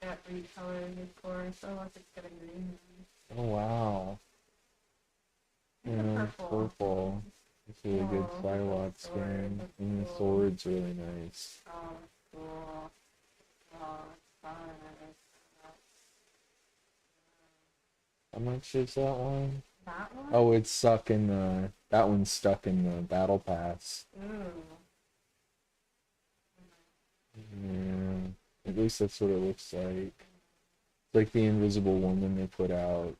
Got recolored, of course. Oh, look, it's got a green one. Oh wow. And the Yeah, purple. purple. It's a really good Oh, look at Psylocke the sword. skin. That's And the cool. sword's really nice. Oh, cool. Oh, it's fun. How much is that one? That one? Oh, it's stuck in the, that one's stuck in the battle pass. Ooh. Yeah, at least that's what it looks like. It's like the Invisible Woman they put out.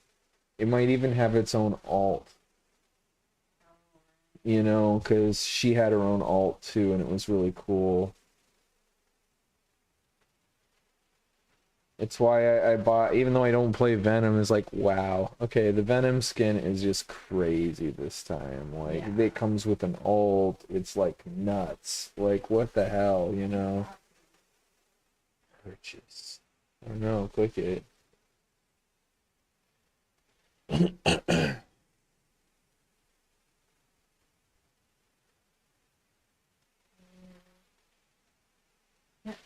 It might even have its own alt, you know, because she had her own alt too, and it was really cool. It's why I bought, even though I don't play Venom, is like, wow, okay, the Venom skin is just crazy this time. Like, Yeah. it comes with an alt, it's like nuts. Like, what the hell, you know? Purchase. I don't know, click it.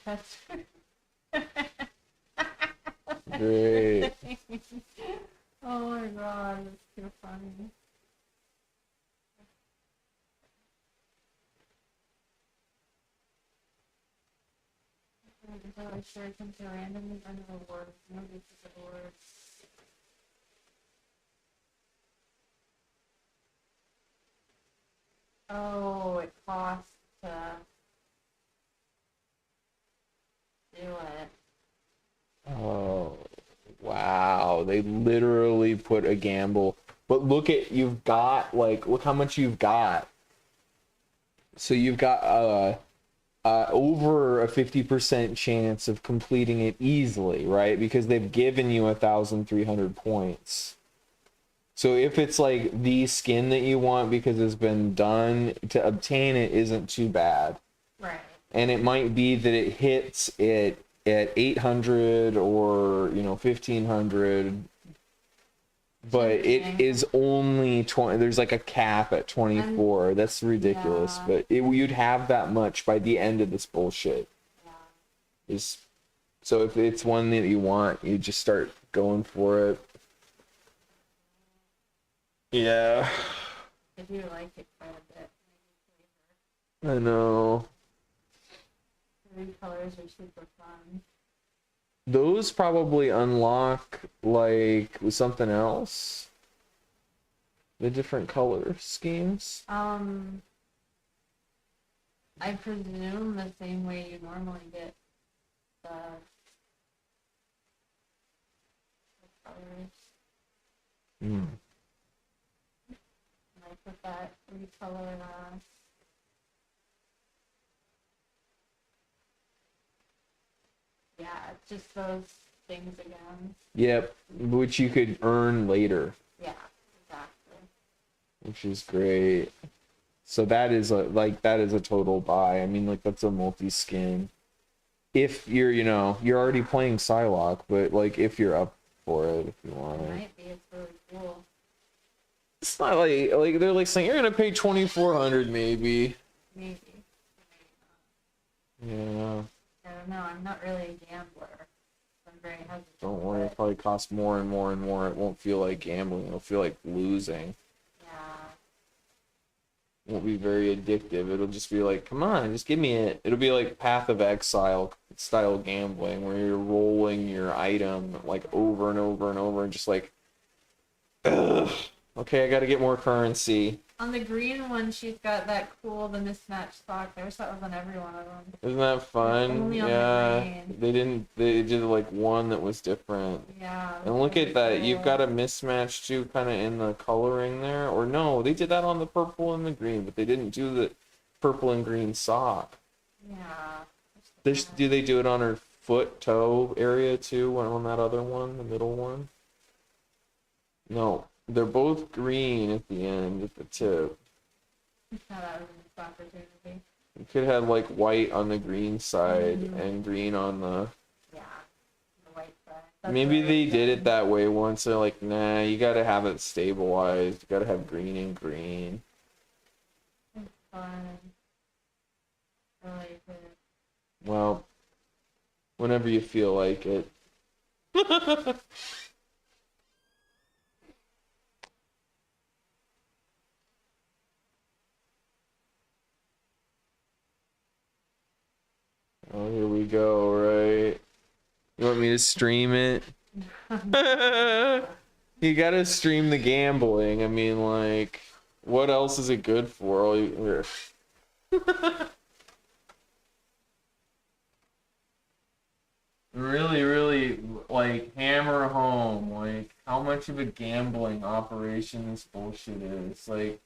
That's Great. oh my god, that's too funny. I'm sure it comes to randomly under awards. No, this is awards. Oh, it costs to do it. Oh, wow. They literally put a gamble. But look at, you've got, like, look how much you've got. So you've got over a 50% chance of completing it easily, right? Because they've given you 1,300 points. So if it's like the skin that you want because it's been done, to obtain it isn't too bad. Right. And it might be that it hits it at 800 or, you know, 1,500, but it is only 20. There's like a cap at 24. That's ridiculous. Yeah. But you'd have that much by the end of this bullshit. Yeah. Is so if it's one that you want, you just start going for it. Yeah, I do like it quite a bit. I know. The colors are super fun. Those probably unlock like with something else. The different color schemes. I presume the same way you normally get the colors. Mm. And I put that recolor yeah, it's just those things again. Yep, which you could earn later. Yeah, exactly. Which is great. So that is a like that is a total buy. I mean, like that's a multi-skin. If you're, you know, you're already playing Psylocke, but like if you're up for it, if you want It it. might be, it's really cool. It's not like they're like saying you're gonna pay 2,400 maybe. Maybe. Yeah. I don't know, I'm not really a gambler. I'm very hesitant. Don't worry, it probably costs more and more and more. It won't feel like gambling. It'll feel like losing. Yeah. It won't be very addictive. It'll just be like, come on, just give me it. It'll be like Path of Exile style gambling where you're rolling your item like over and over and over and just like, ugh, okay, I gotta get more currency. On the green one, she's got that cool, the mismatched sock. I wish that was on every one of them. Isn't that fun? Only on the Yeah. green. They did like one that was different. Yeah. And look really at that. cool. You've got a mismatch too, kind of in the coloring there. Or no, they did that on the purple and the green, but they didn't do the purple and green sock. Yeah. Do they do it on her foot, toe area too, on that other one, the middle one? No, they're both green at the end, at the tip. That was a missed opportunity. You could have like white on the green side and green on the... Yeah, the white side. That's Maybe what they I did done. it that way once. They're like, nah, you gotta have it stabilized. You gotta have green and green. It's fun. Really good. whenever you feel like it. Oh, here we go, right? You want me to stream it? You gotta stream the gambling. I mean, like, what else is it good for? Really, really, like, hammer home, like, how much of a gambling operation this bullshit is. Like,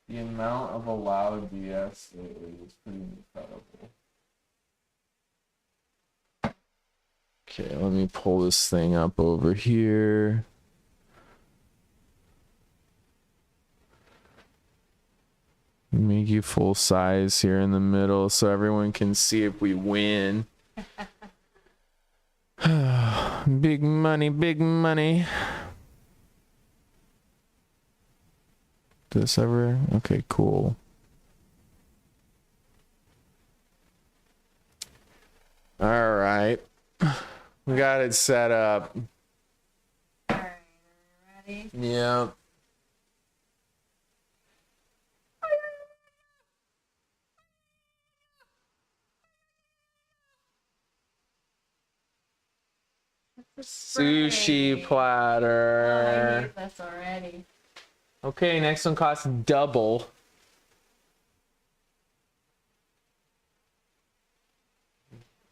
the amount of allowed BS lately is pretty incredible. Okay, let me pull this thing up over here. Make you full size here in the middle so everyone can see if we win. Big money, big money. This ever? Okay, cool. All right. We got it set up. All right, are you ready? Yeah. Sushi Spray. platter. Oh, I hate this already. Okay, next one costs double.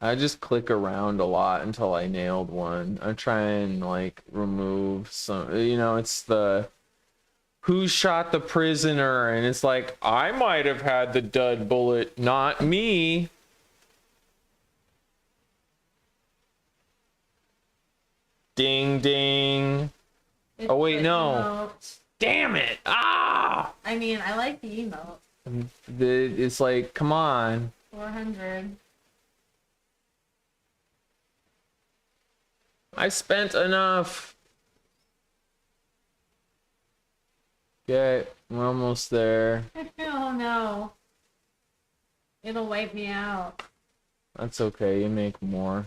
I just click around a lot until I nailed one. I try and like remove some, you know, it's the who shot the prisoner, and it's like, I might have had the dud bullet, not me. Ding ding. It's Oh wait, the no. emote. Damn it. Ah! I mean, I like the emote. It's like, come on. 400. I spent enough. Okay, we're almost there. Oh no. It'll wipe me out. That's okay, you make more.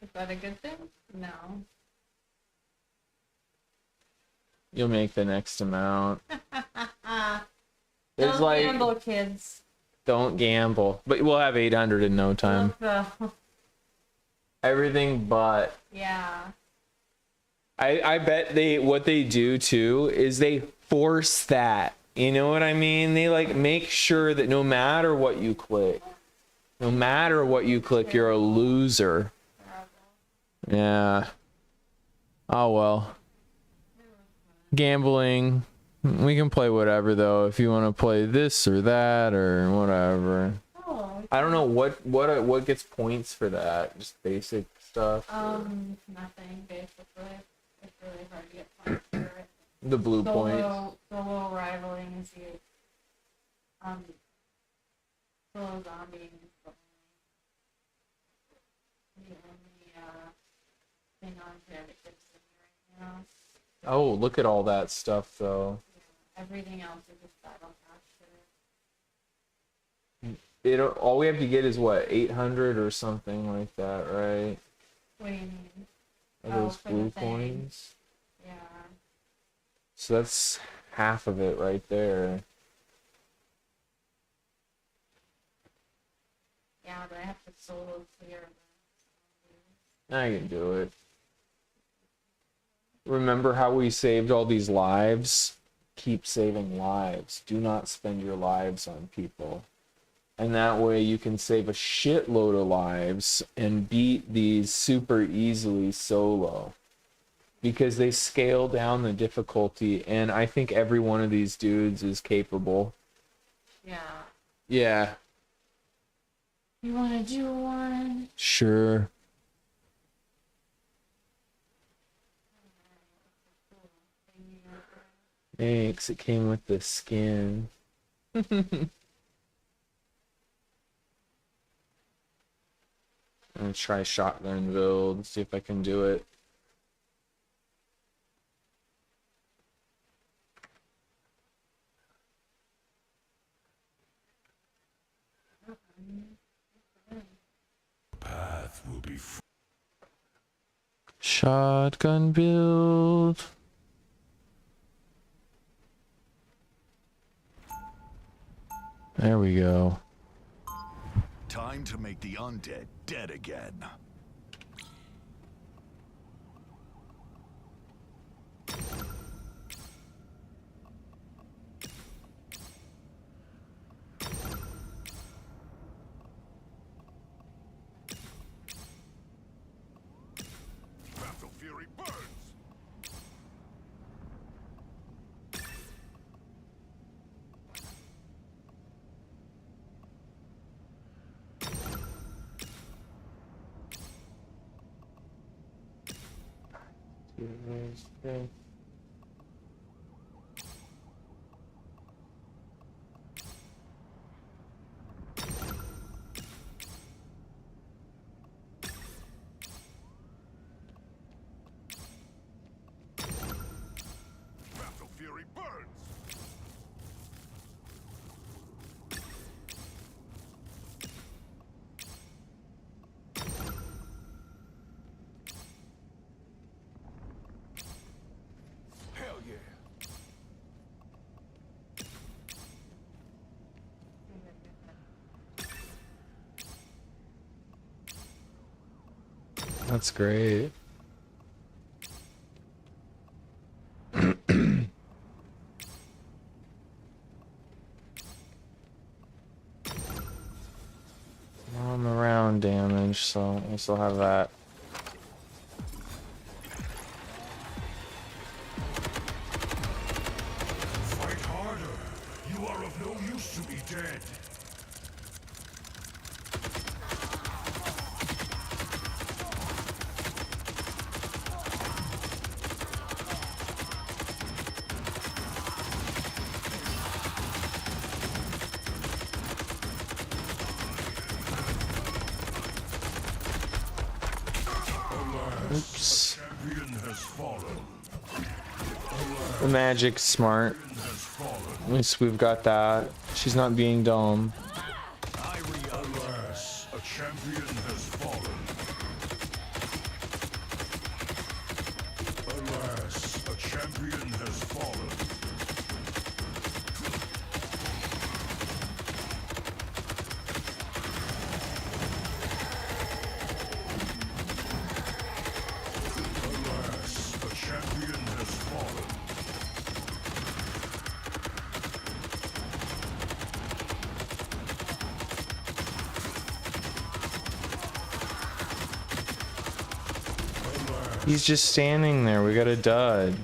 Is that a good thing? No. You'll make the next amount. It's Don't like, gamble, kids. don't gamble. But we'll have 800 in no time. Look, though. Everything but. Yeah. I bet what they do too is they force that. You know what I mean? They like make sure that no matter what you click, you're a loser. Yeah. Oh well. Gambling. We can play whatever though. If you want to play this or that or whatever. Oh. I don't know what gets points for that. Just basic stuff. Nothing basically. It's really hard to get points for it. The blue points. Solo rivaling is the solo zombie is the only thing on here that gives to me right now. Oh, look at all that stuff though. Yeah, everything else is just battle capture. All we have to get is what, 800 or something like that, right? What do you mean? Are Oh, those for the blue thing. coins? Yeah. So that's half of it right there. Yeah, but I have to solo clear them. I can do it. Remember how we saved all these lives? Keep saving lives. Do not spend your lives on people. And that way you can save a shitload of lives and beat these super easily solo. Because they scale down the difficulty, and I think every one of these dudes is capable. Yeah. Yeah. You want to do one? Sure. Thanks, it came with the skin. I'm gonna try shotgun build, see if I can do it. path will be free. Shotgun build. There we go. Time to make the undead dead again. Battle Fury burns! Battle Fury burns! Hell yeah! That's great. On the round damage, so I still have that. Fight harder! You are of no use to be dead! Oops. Champion has fallen. The magic's smart. Has fallen. At least we've got that. She's not being dumb. Alas, a champion has fallen. Alas, a champion has fallen. Alas, a champion has fallen. He's just standing there. We got a dud.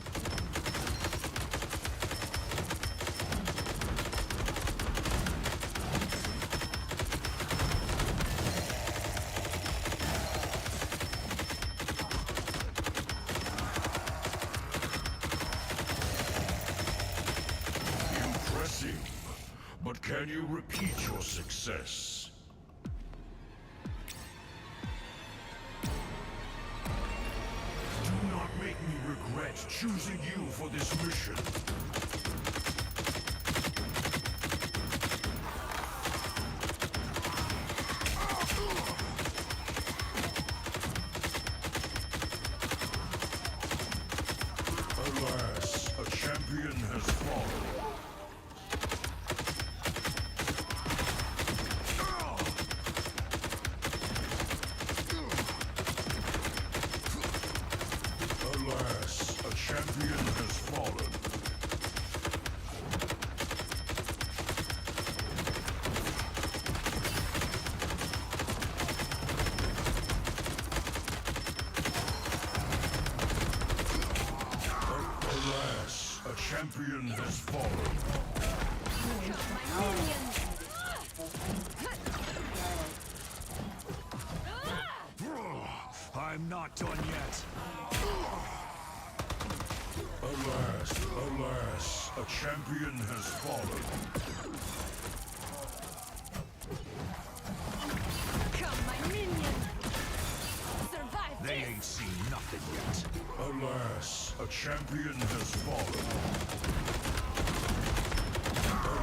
Impressive. But can you repeat your success? Do not make me regret choosing you for this mission. Alas, a champion has fallen. Alas, a champion has fallen. Alas, a champion has fallen. I'm not done yet. Alas, alas, a champion has fallen. Come, my minion! Survive They this! ain't seen nothing yet. Alas, a champion has fallen.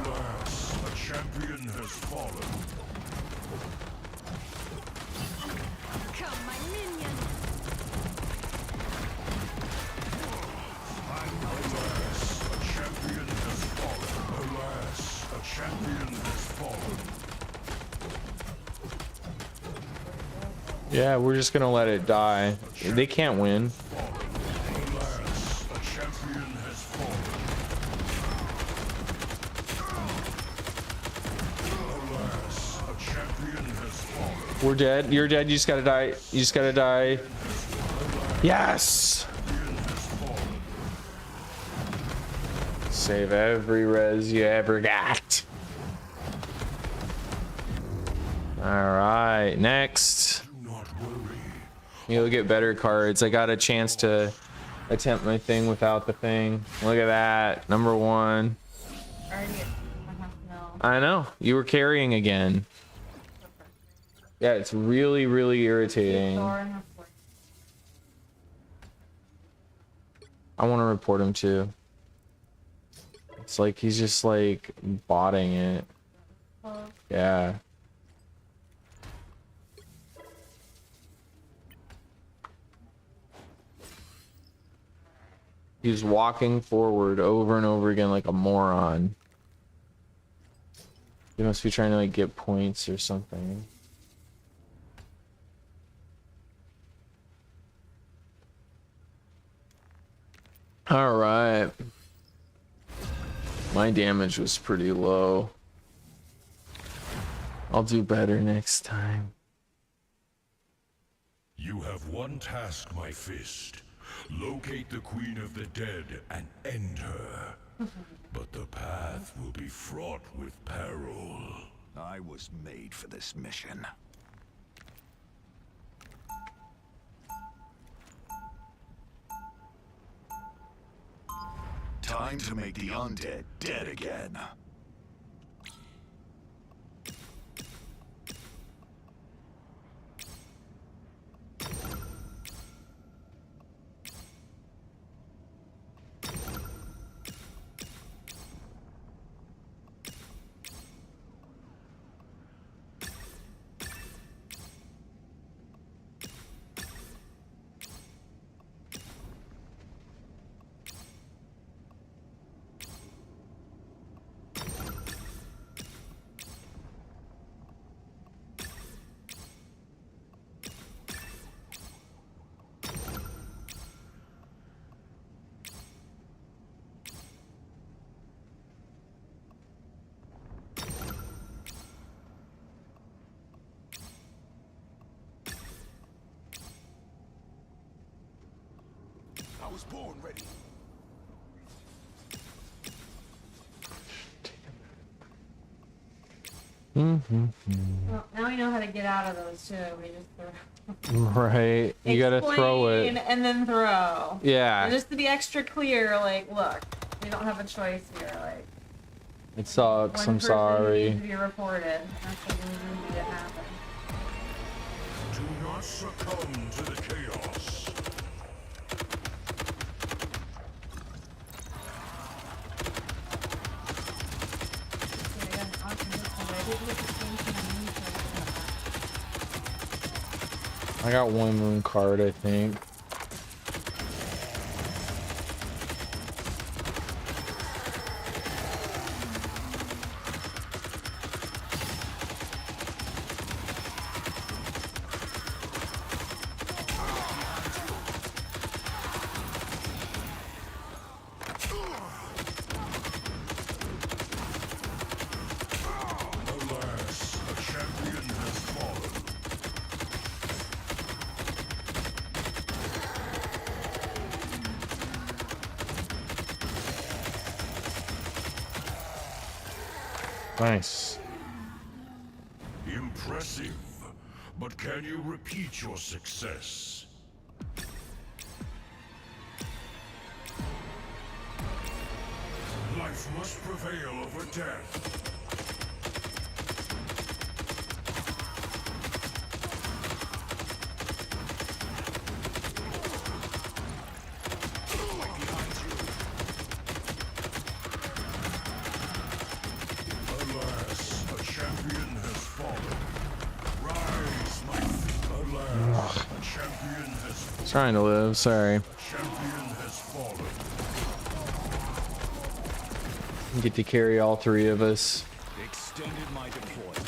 Alas, a champion has fallen. Come, Yeah, we're just gonna let it die. They can't win. Alas, a champion has fallen. Alas, a champion has fallen. We're dead. You're dead. You just gotta die. You just gotta die. Yes! Save every res you ever got. Alright, next. Do not worry. You'll get better cards. I got a chance to attempt my thing without the thing. Look at that. Number 1. Already at 1.5 mil. I know. You were carrying again. Yeah, it's really, really irritating. Thor and report. I want to report him too. It's like he's just like botting it. Oh, Yeah. He's walking forward over and over again like a moron. He must be trying to like get points or something. All right. My damage was pretty low. I'll do better next time. You have one task, my fist. Locate the Queen of the Dead and end her. But the path will be fraught with peril. I was made for this mission. Time to make the undead dead again. I was born ready. well, now we know how to get out of those too. We just throw. Right. You gotta throw Explain it. and then throw. Yeah. And just to be extra clear, like, look, we don't have a choice here. Like, It sucks. one I'm person sorry. needs to be reported. That's what we need to happen. Do not succumb to the chaos. See, I got an option this one, but I didn't get the same thing I need for I got one moon card, I think. Alas, a champion has fallen. Nice. Impressive. But can you repeat your success? Life must prevail over death. Alas, a champion has fallen. Rise, my feet. Alas, a champion has fallen. Trying to live, sorry. Champion has fallen. Get to carry all three of us. Extended my deployment.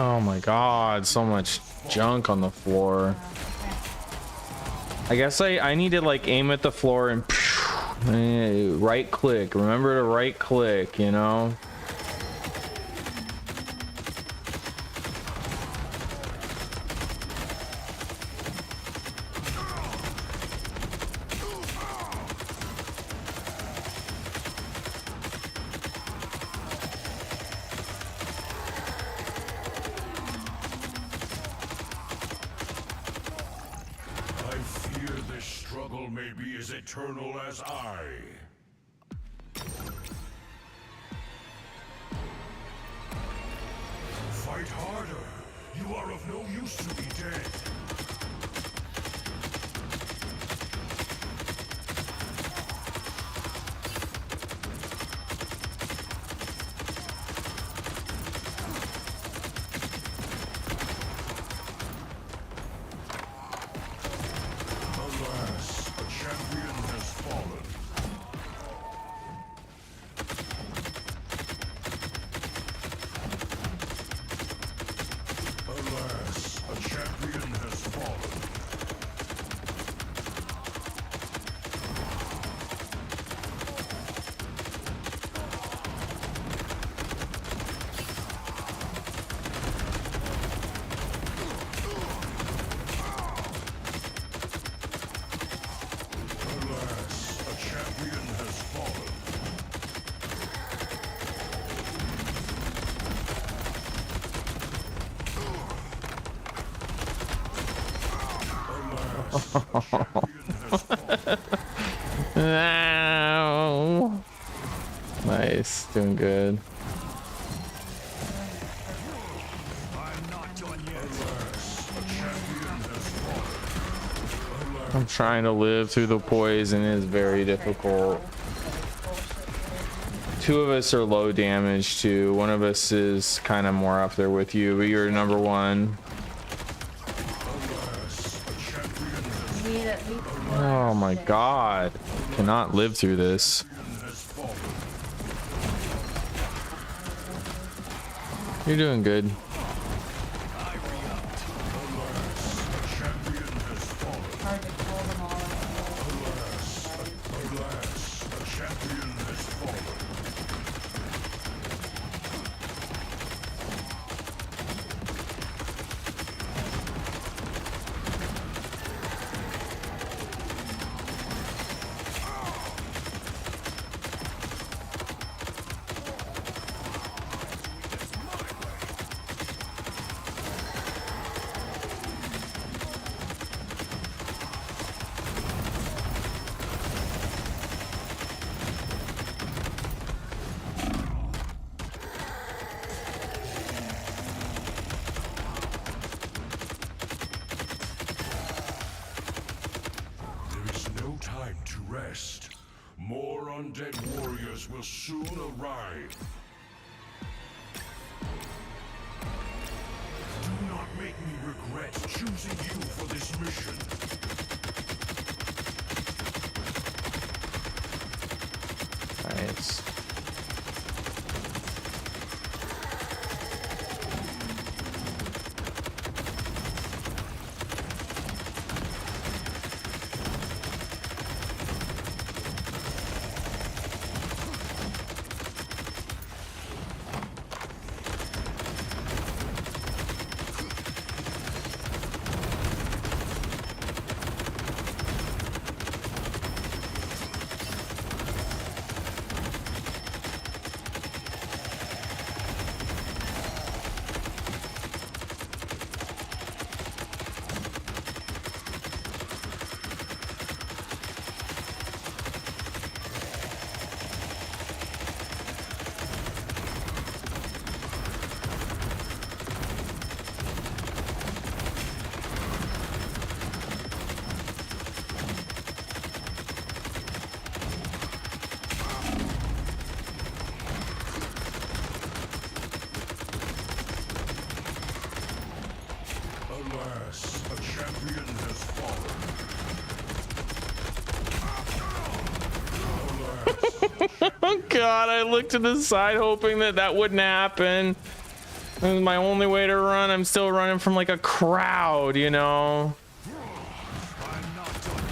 Oh my god, so much junk on the floor. I guess I need to like aim at the floor and right click. Remember to right click, you know? I fear this struggle may be as eternal as I. Fight harder. You are of no use to be dead. Alas, a champion has fallen. Alas, a champion has fallen. Alas, a champion has fallen. Alas, a champion has fallen. Ow. Nice, doing good. I'm not done yet. Alas, a champion has fallen. I'm trying to live through the poison. It is very difficult. Two of us are low damage too. One of us is kind of more up there with you, but you're number one. Alas, a champion has Need at least Oh my god. Cannot live through this. fallen. You're doing good. Alas, a champion has fallen. hard to pull them all out. Alas, a champion has fallen. There is no time to rest. More undead warriors will soon arrive. Do not make me regret choosing you for this mission. Nice. Alas, a champion has fallen. Alas, Oh god, I looked to the side hoping that that wouldn't happen. This is my only way to run. I'm still running from like a crowd, you know? I'm not done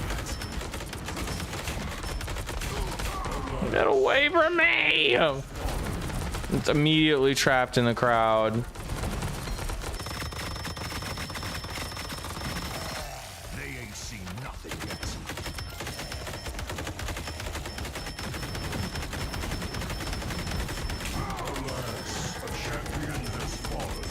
yet. Get away from me! It's immediately trapped in the crowd. They ain't seen nothing yet. Alas, a champion has fallen.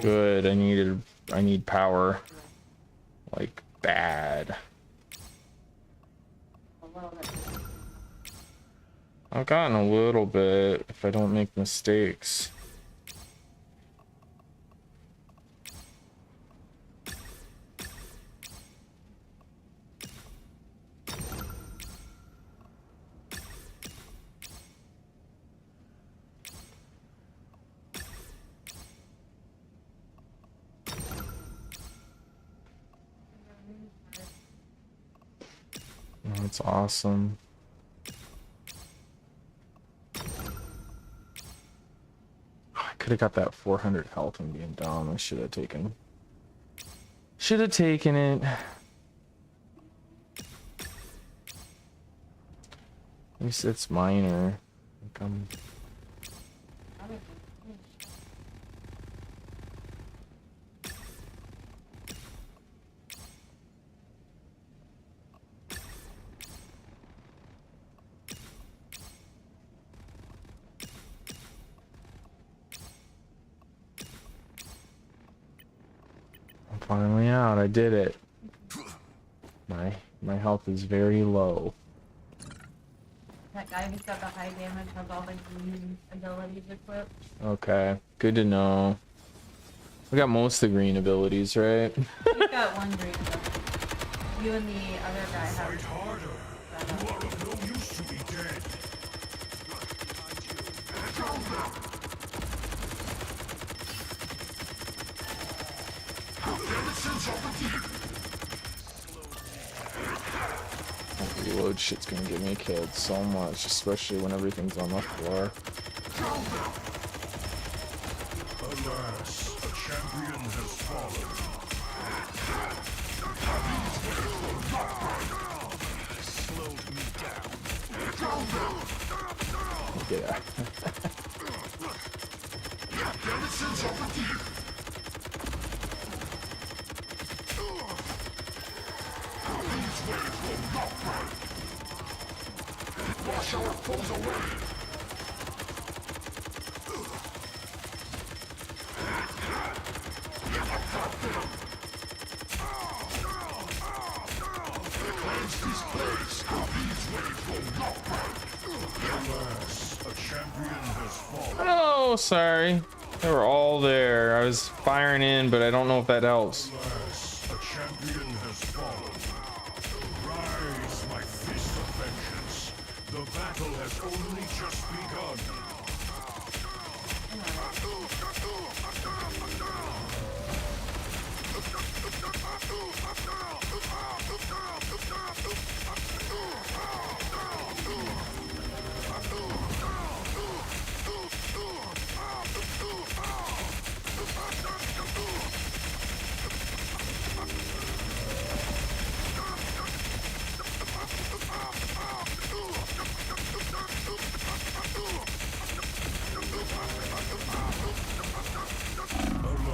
Good. I need power. Like bad. I've gotten a little bit if I don't make mistakes. That's awesome. I could have got that 400 health and being down. I should have taken. Should have taken it. At least it's minor. Like I'm... Finally out. I did it. My health is very low. That guy who's got the high damage has all the green abilities equipped. Okay, good to know. We got most of the green abilities, right? You've got one green ability. You and the other guy have. Fight harder. You are of no use to me dead. That reload shit's gonna get me killed so much, especially when everything's on the floor. Alas, a champion has fallen. Slowed me down. Get out. Wash our foes away. Cleanse this place. These waves will not break. Alas, a champion has fallen. Oh, sorry. They were all there. I was firing in, but I don't know if that helps. Alas, a champion has fallen. Rise, my fist of vengeance. The battle has only just begun.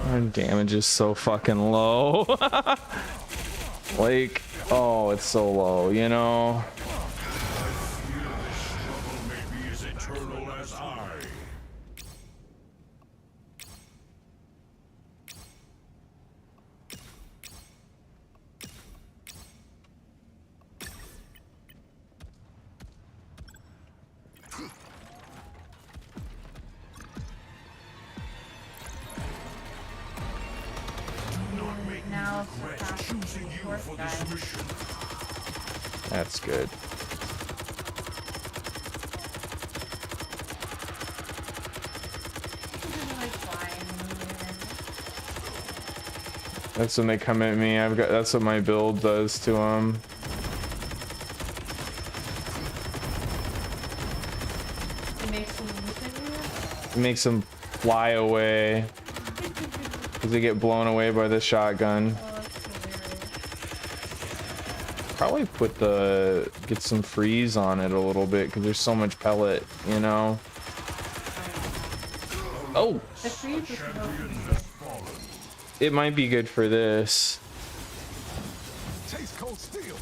Our damage is so fucking low. Like, oh, it's so low, you know? Struggle may be as eternal as I. Now surpass the Choosing you fourth for guy. this mission. That's good. Like flying in the air. That's when they come at me. That's what my build does to them. It makes them listen to you. It makes them fly away because they get blown away by the shotgun. Oh, that's hilarious. Probably get some freeze on it a little bit because there's so much pellet, you know. Oh, The freeze is so it might be good for this. Taste cold steel.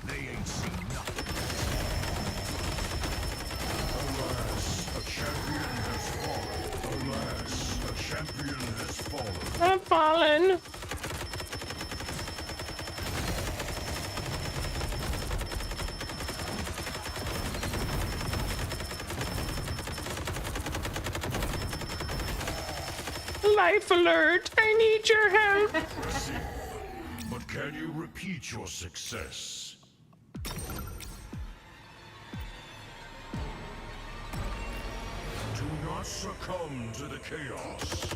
They ain't seen nothing. Alas, a champion has fallen. Alas, a champion has fallen. I'm falling. Life alert! I need your help. But can you repeat your success? Do not succumb to the chaos.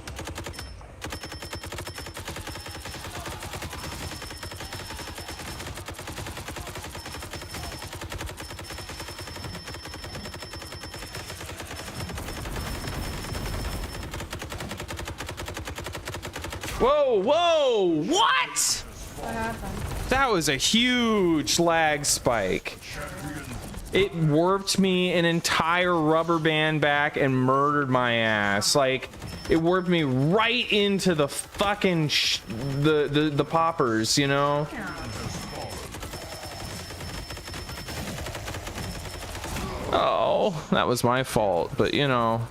Whoa, whoa, what? what happened. That was a huge lag spike. It warped me an entire rubber band back and murdered my ass. Like, it warped me right into the fucking the poppers, you know? Oh, that was my fault, but you know.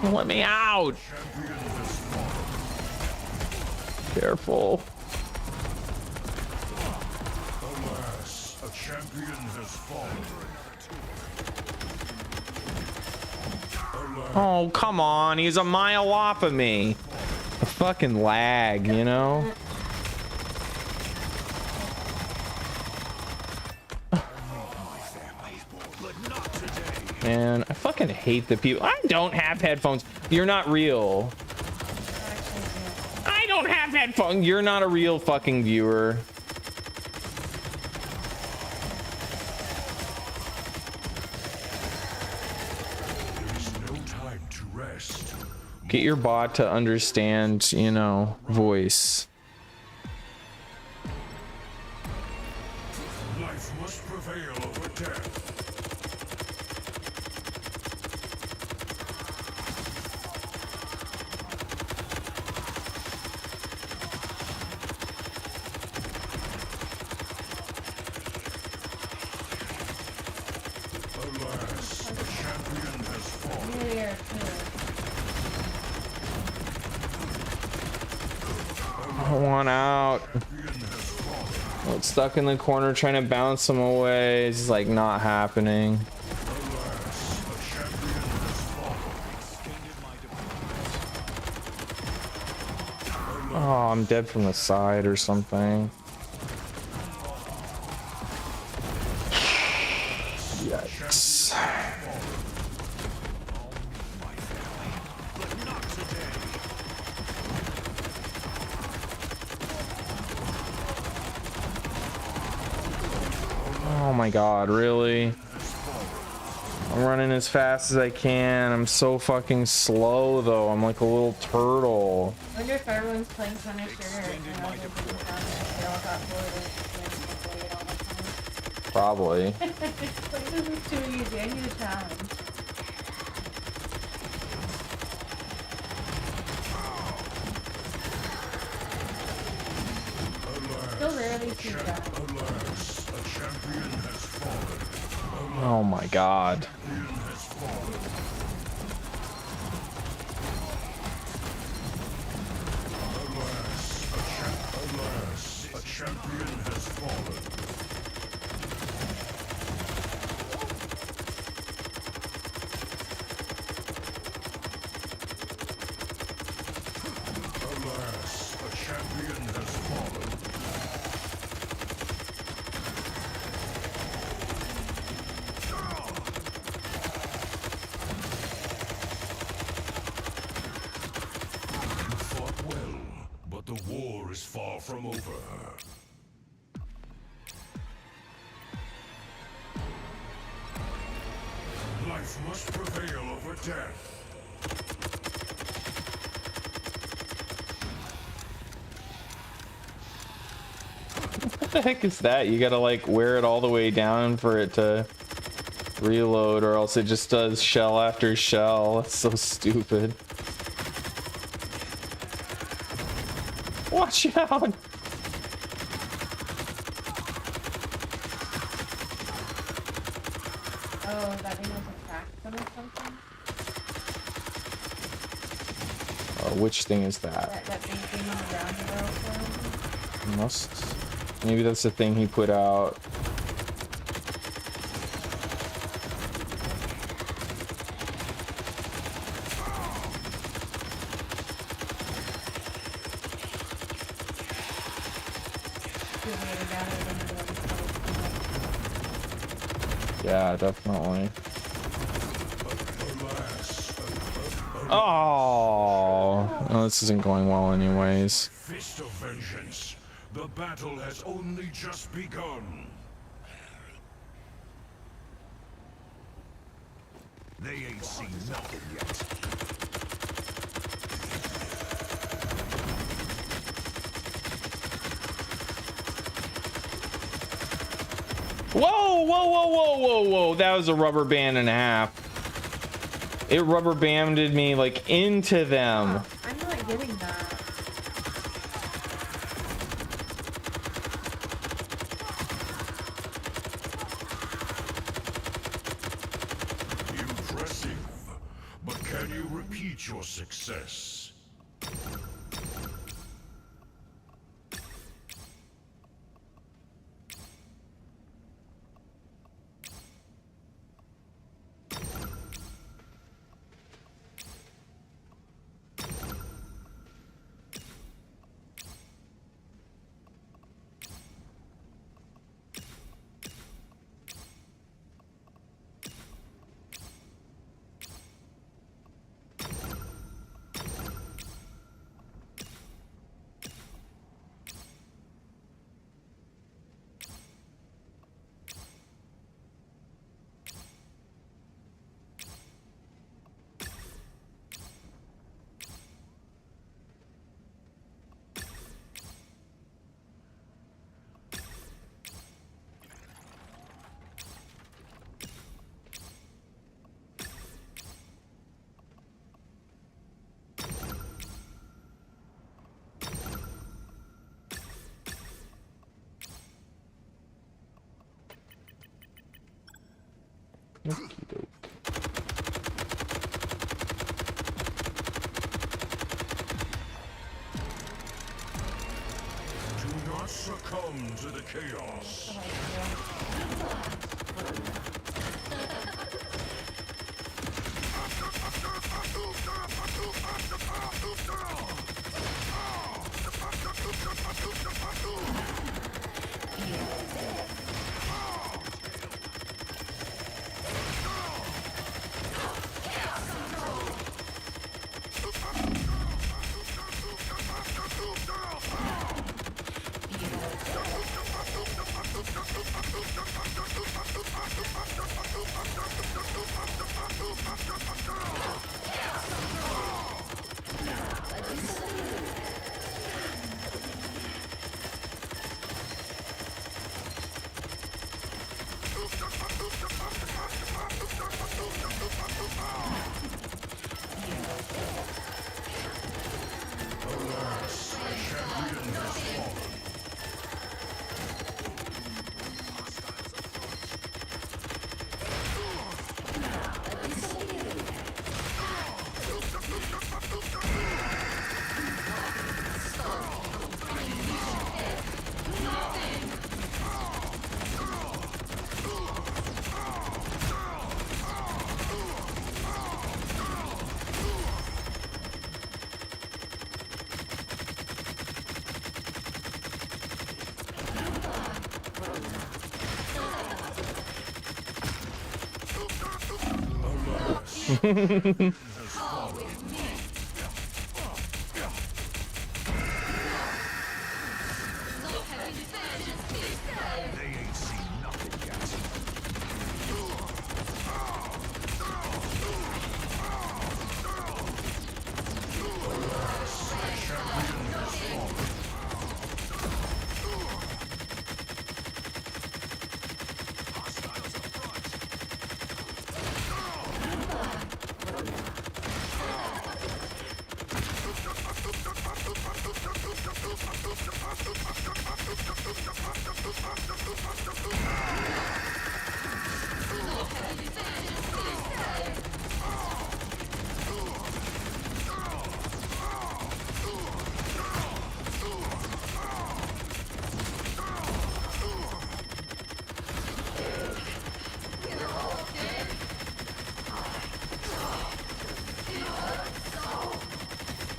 Let me out! Careful. Alas, a champion has fallen. Oh, come on. He's a mile off of me. A fucking lag, you know? Man, I fucking hate the people. I don't have headphones. You're not real. I don't have headphones. You're not a real fucking viewer. There is no time to rest. Get your bot to understand, you know, voice. Life must prevail over death. Alas, a champion has fallen. Here, I want out. Well, it's stuck in the corner trying to bounce him away. It's just like not happening. Oh, I'm dead from the side or something. Yikes. Oh my god, really? I'm running as fast as I can. I'm so fucking slow though. I'm like a little turtle. I wonder if everyone's playing Punisher and all they all got bored and play it all the time. Probably. Like, this is too easy. I need a challenge. Still rarely see that. Alas, a champion has fallen. Oh my god. Champion has fallen. Alas, a champion has fallen. but the war is far from over. Life must prevail over death. What the heck is that? You gotta like wear it all the way down for it to reload, or else it just does shell after shell. That's so stupid. Watch out! Oh, that thing was a crack them or something? Which thing is that? That big thing on the ground thing? Must. Maybe that's the thing he put out. Yeah, definitely. Oh, no, this isn't going well anyways. Fist of vengeance. The battle has only just begun. They ain't seen nothing yet. Whoa, whoa, whoa, whoa, whoa, whoa. That was a rubber band and a half. It rubber banded me like into them. I'm not getting that. Impressive. But can you repeat your success? Do not succumb to the chaos.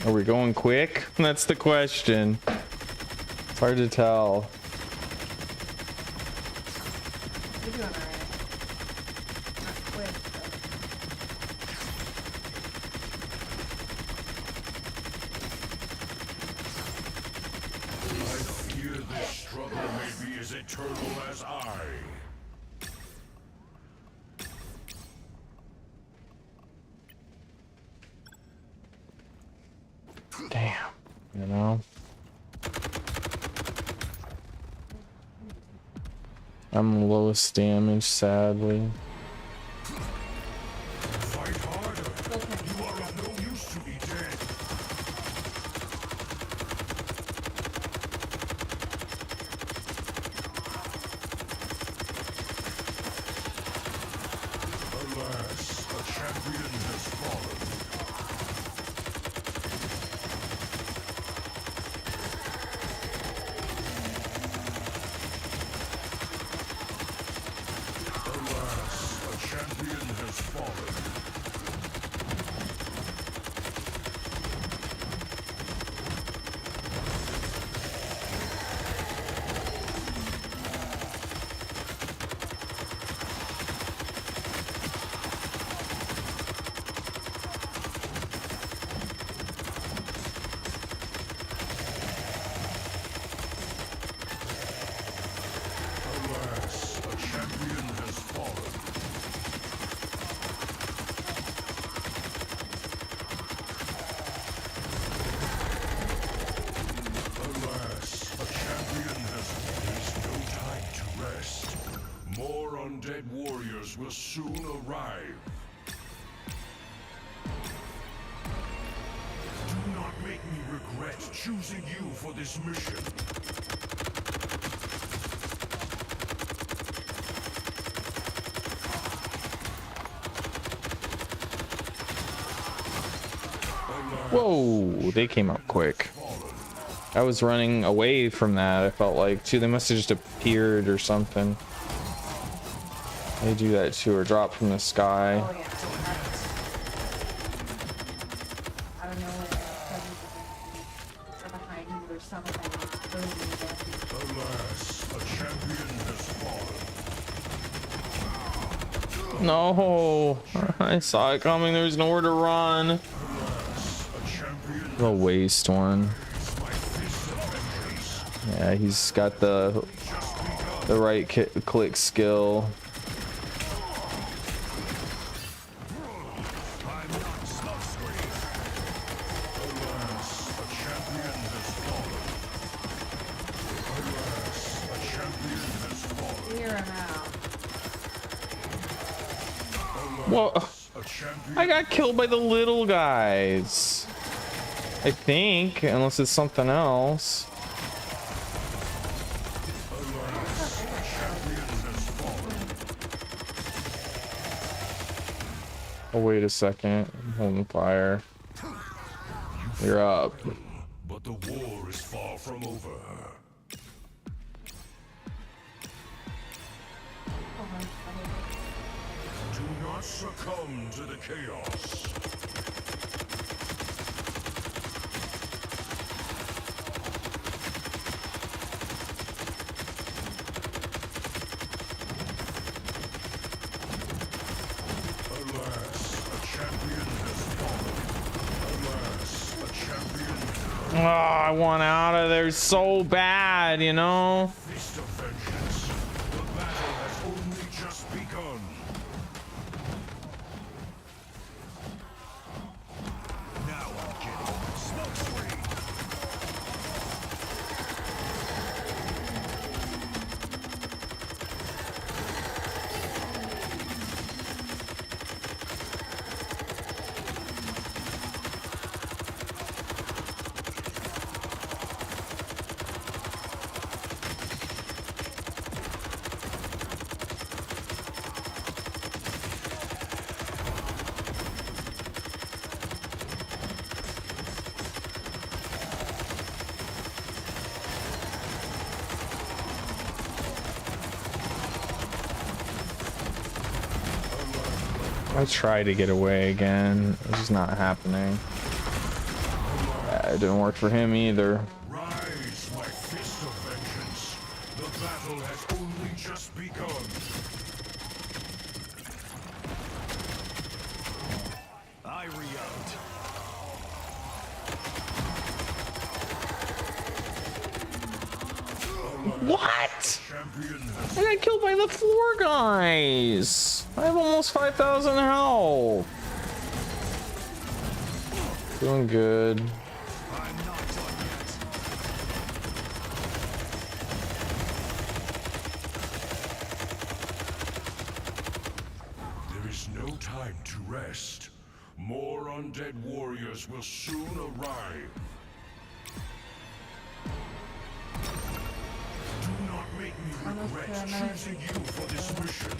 Are we going quick? That's the question. It's hard to tell. You're doing alright. Not quick, but... I fear this struggle may be as eternal as I. Damn, you know? I'm lowest damage, sadly. Fight harder. You are of no use to me dead. Alas, a champion has fallen. Alas, a champion has fallen. Alas, a champion has fallen. Alas, a champion has There's no time to rest. More undead warriors will soon arrive. Do not make me regret choosing you for this mission. Whoa, they came up quick. I was running away from that. I felt like, too, they must have just appeared or something. They do that too, or drop from the sky. Oh, yeah. I don't know what they're behind you or something. Alas, a champion has fallen. No, I saw it coming. There's nowhere to run. Alas, a champion The waste one. is my fist of vengeance. Yeah, he's got the right click skill. I'm not smokescreen. Alas, a champion has fallen. Alas, a champion has fallen. Clear him out. Whoa, A champion I got killed by the little guys. I think, unless it's something else. Oh, wait a second. I'm holding fire. You're up. but the war is far from over. Do not succumb to the chaos. Alas, a champion has fallen. Alas, a champion Oh, I want out of there so bad, you know? Fist of vengeance. The battle has only just begun. Now I'm getting smoke screen. I tried to get away again. It's just not happening. it didn't work for him either. Rise, my fist of vengeance. The battle has only just begun. I re-out. What? Champion has I got killed by the 4 guys. I have almost 5,000 health. Doing good. I'm not done yet. There is no time to rest. More undead warriors will soon arrive. Do not make me regret choosing you for this mission.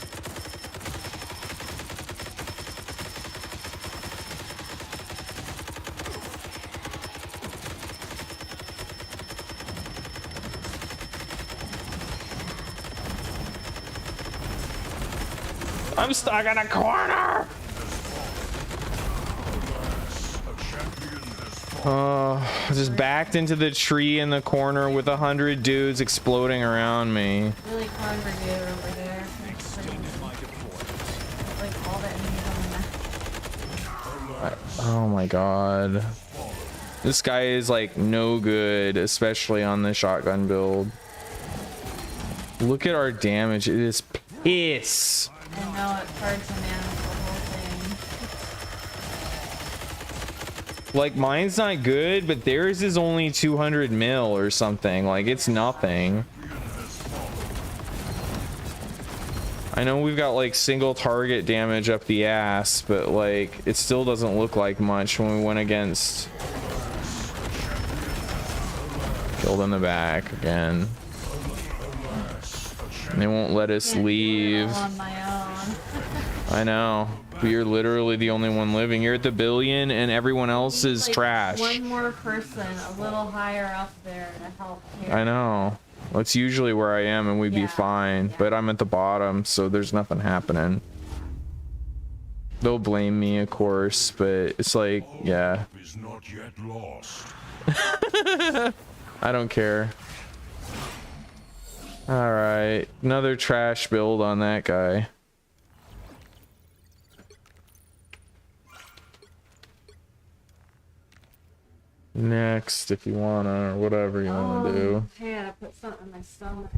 I'm stuck in a corner. A champion has fallen. I just backed into the tree in the corner with 100 dudes exploding around me. Really congregated over there. Like all the enemies on the map. Oh my god. This guy is like no good, especially on the shotgun build. Look at our damage. It is piss. I know it's hard to manage the whole thing. Like mine's not good, but theirs is only 200 mil or something. Like it's nothing. I know we've got like single target damage up the ass, but like it still doesn't look like much when we went against. Killed in the back again. And they won't let us leave. On my own. I know. But you're literally the only one living. You're at the billion and everyone else is Like, trash. One more person a little higher up there to help here. I know. That's usually where I am and we'd be Yeah, fine. yeah. But I'm at the bottom, so there's nothing happening. They'll blame me, of course, but it's like, yeah. Hope is not yet lost. I don't care. Alright. Another trash build on that guy. Next, if you wanna, or whatever you wanna do. Man, I put something in my stomach.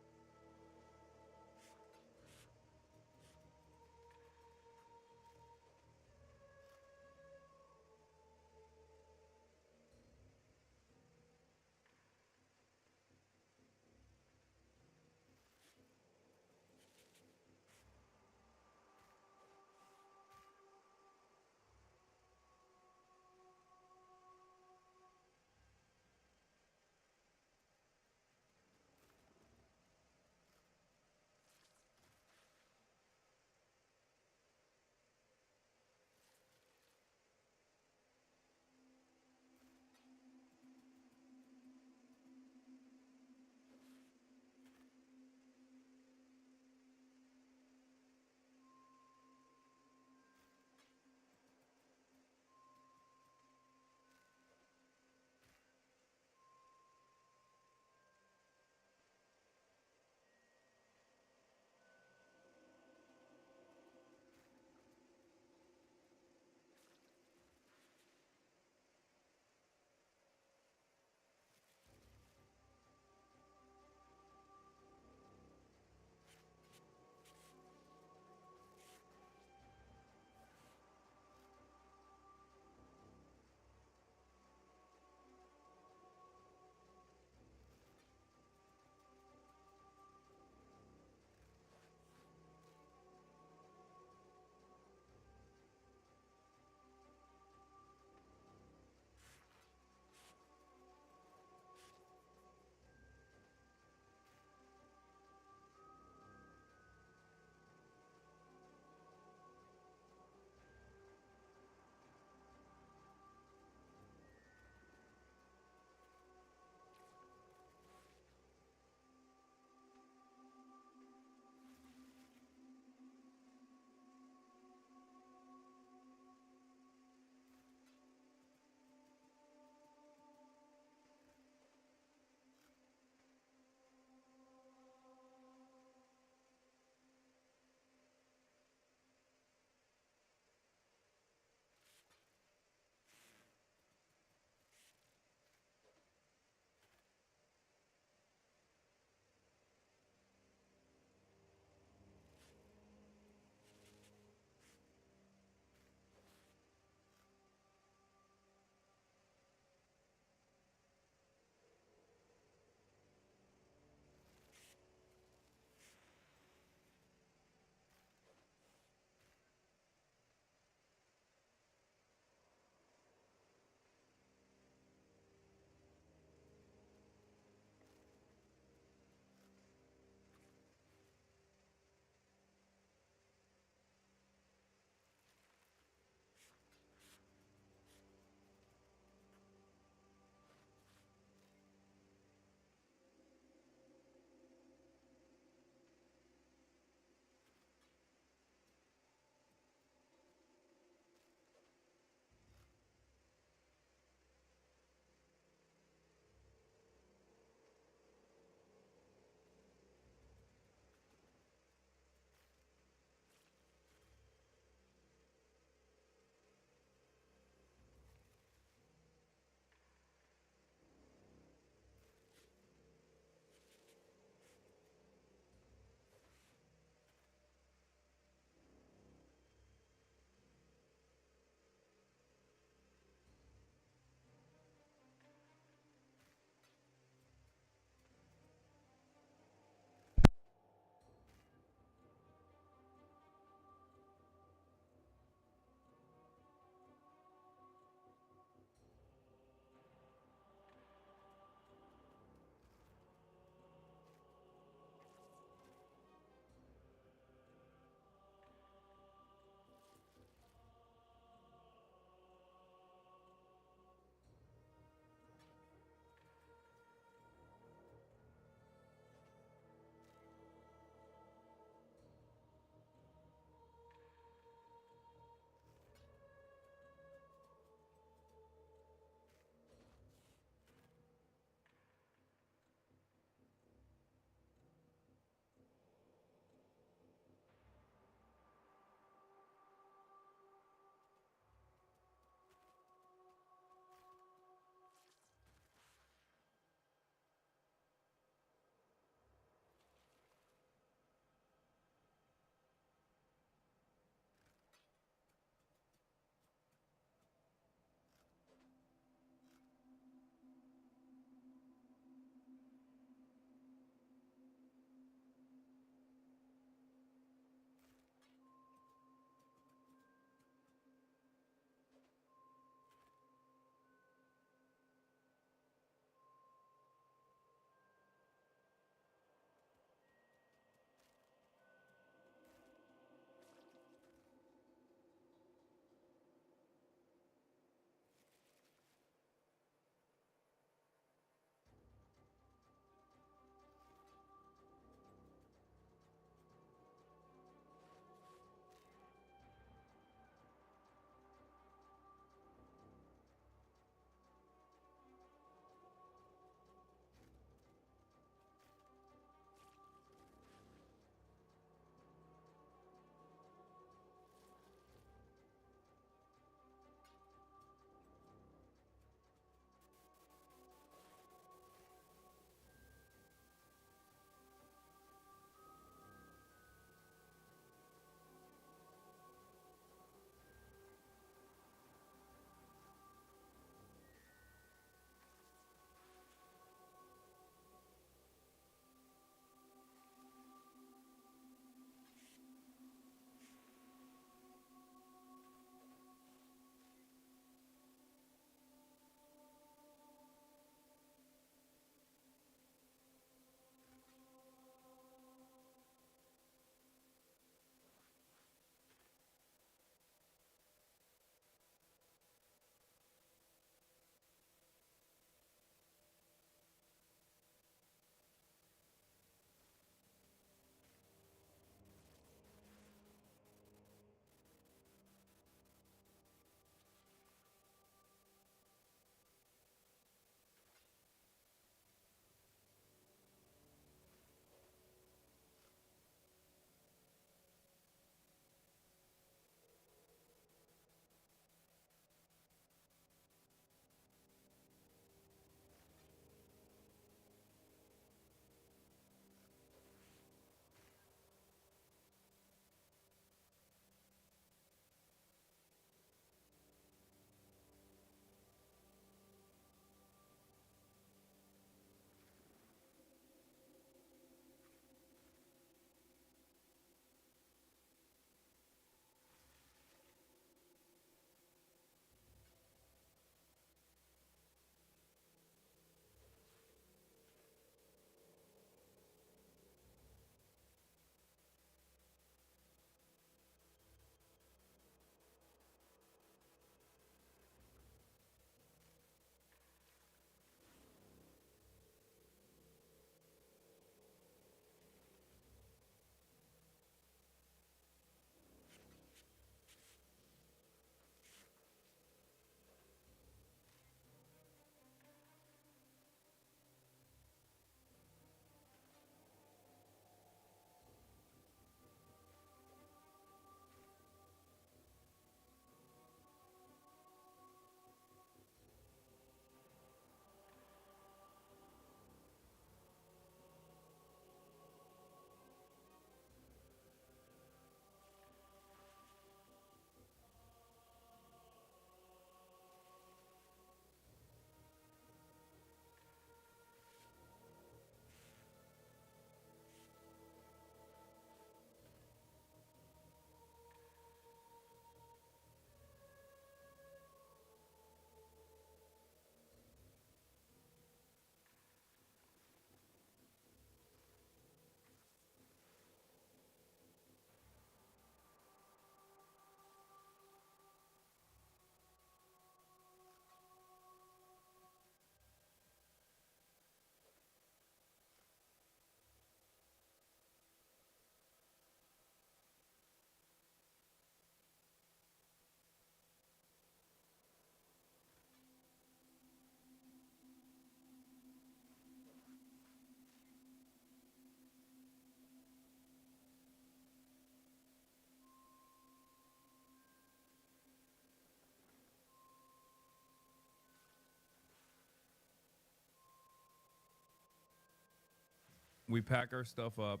we pack our stuff up.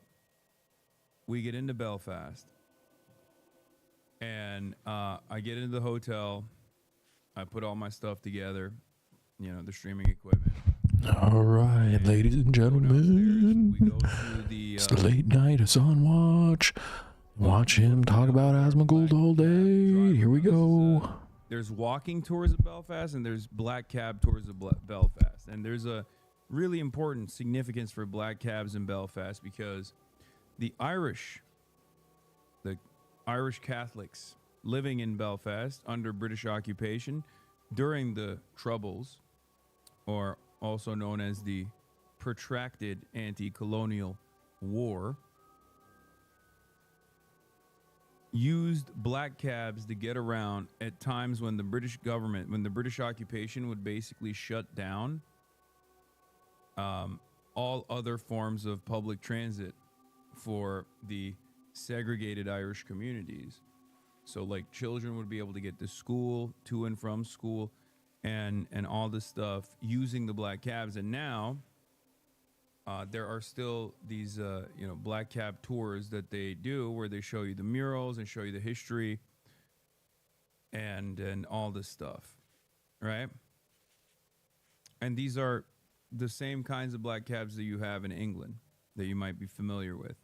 We get into Belfast. And I get into the hotel. I put all my stuff together. You know, the streaming equipment. All right, ladies and gentlemen, We go to the, it's the late night Hassan watch. Watch him talk about Asmongold all day. Here we go. There's walking tours of Belfast and there's black cab tours of Belfast. And there's a really important significance for black cabs in Belfast because the Irish Catholics living in Belfast under British occupation during the Troubles, or also known as the protracted anti-colonial war, used black cabs to get around at times when the British government, when the British occupation would basically shut down all other forms of public transit for the segregated Irish communities. So like children would be able to get to school, to and from school, and all this stuff using the black cabs. And now there are still these black cab tours that they do where they show you the murals and show you the history and all this stuff, right? And these are the same kinds of black cabs that you have in England that you might be familiar with.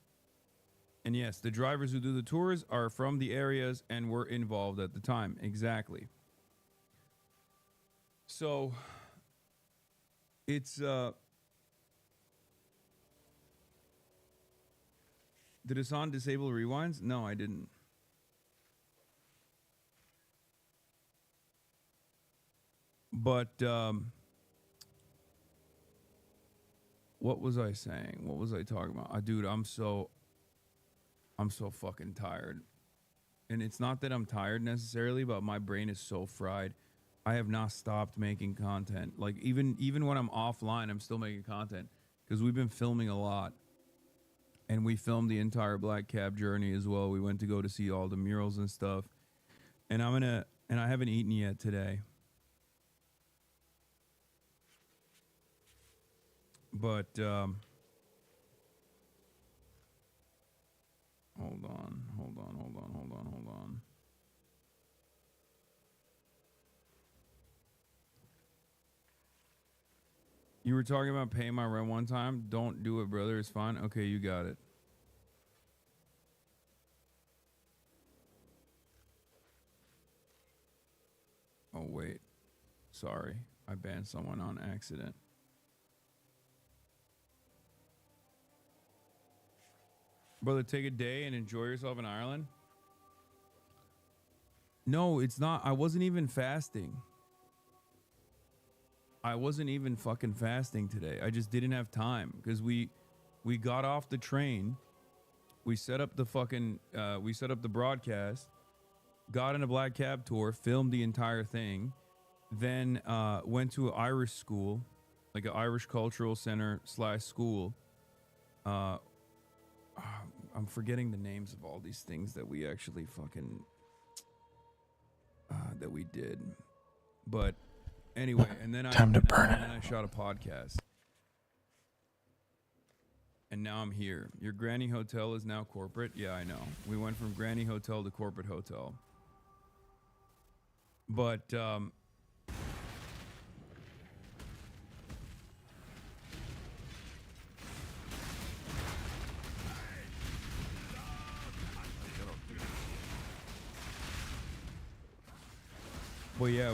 And yes, the drivers who do the tours are from the areas and were involved at the time. Exactly. So it's did Hassan disable rewinds? No, I didn't. But what was I saying? What was I talking about? Dude, I'm so fucking tired. And it's not that I'm tired necessarily, but my brain is so fried. I have not stopped making content. Like even when I'm offline, I'm still making content because we've been filming a lot. And we filmed the entire black cab journey as well. We went to go to see all the murals and stuff. And I haven't eaten yet today. But hold on. You were talking about paying my rent one time. Don't do it, brother. It's fine. Okay, you got it. Oh, wait. Sorry. I banned someone on accident. Brother, take a day and enjoy yourself in Ireland. No, it's not. I wasn't even fasting. I wasn't even fucking fasting today. I just didn't have time because we got off the train. We set up the broadcast, got in a black cab tour, filmed the entire thing, then went to an Irish school, like an Irish cultural center / school. I'm forgetting the names of all these things that we actually fucking that we did, but anyway, and then I shot a podcast, and now I'm here. Your granny hotel is now corporate. Yeah, I know. We went from granny hotel to corporate hotel, but well, yeah,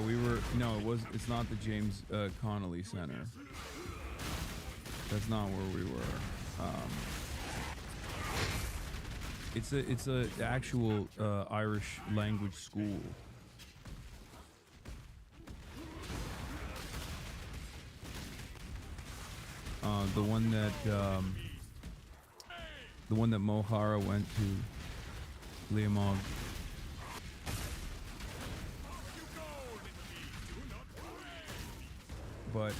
it's not the James Connolly Center. That's not where we were. It's a actual Irish language school. The one that Mohara went to, Liamog. But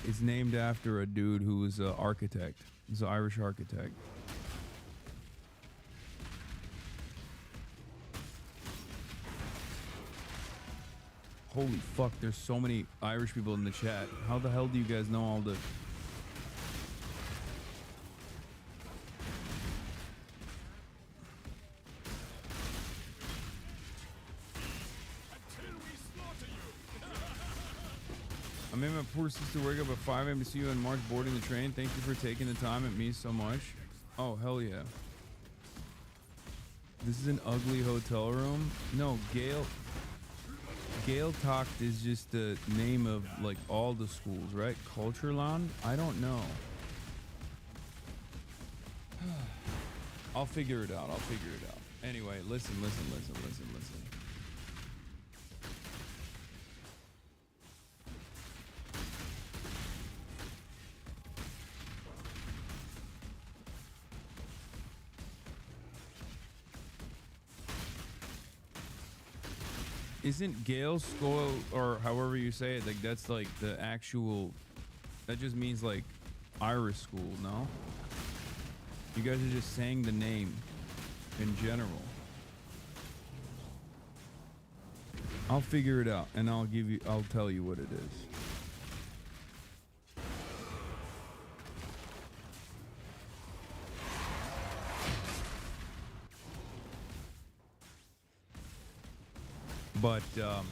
it's named after a dude who was an architect. He's an Irish architect. Holy fuck, there's so many Irish people in the chat. How the hell do you guys know all the made my poor sister wake up at 5 a.m. to see you on March boarding the train. Thank you for taking the time. It means so much. Oh, hell yeah. This is an ugly hotel room. No, Gale Talked is just the name of like all the schools, right? Cultureland? I don't know. I'll figure it out. Anyway, listen. Isn't Gale School, or however you say it, like that's like the actual, that just means like Irish school, no? You guys are just saying the name in general. I'll figure it out and I'll tell you what it is. But I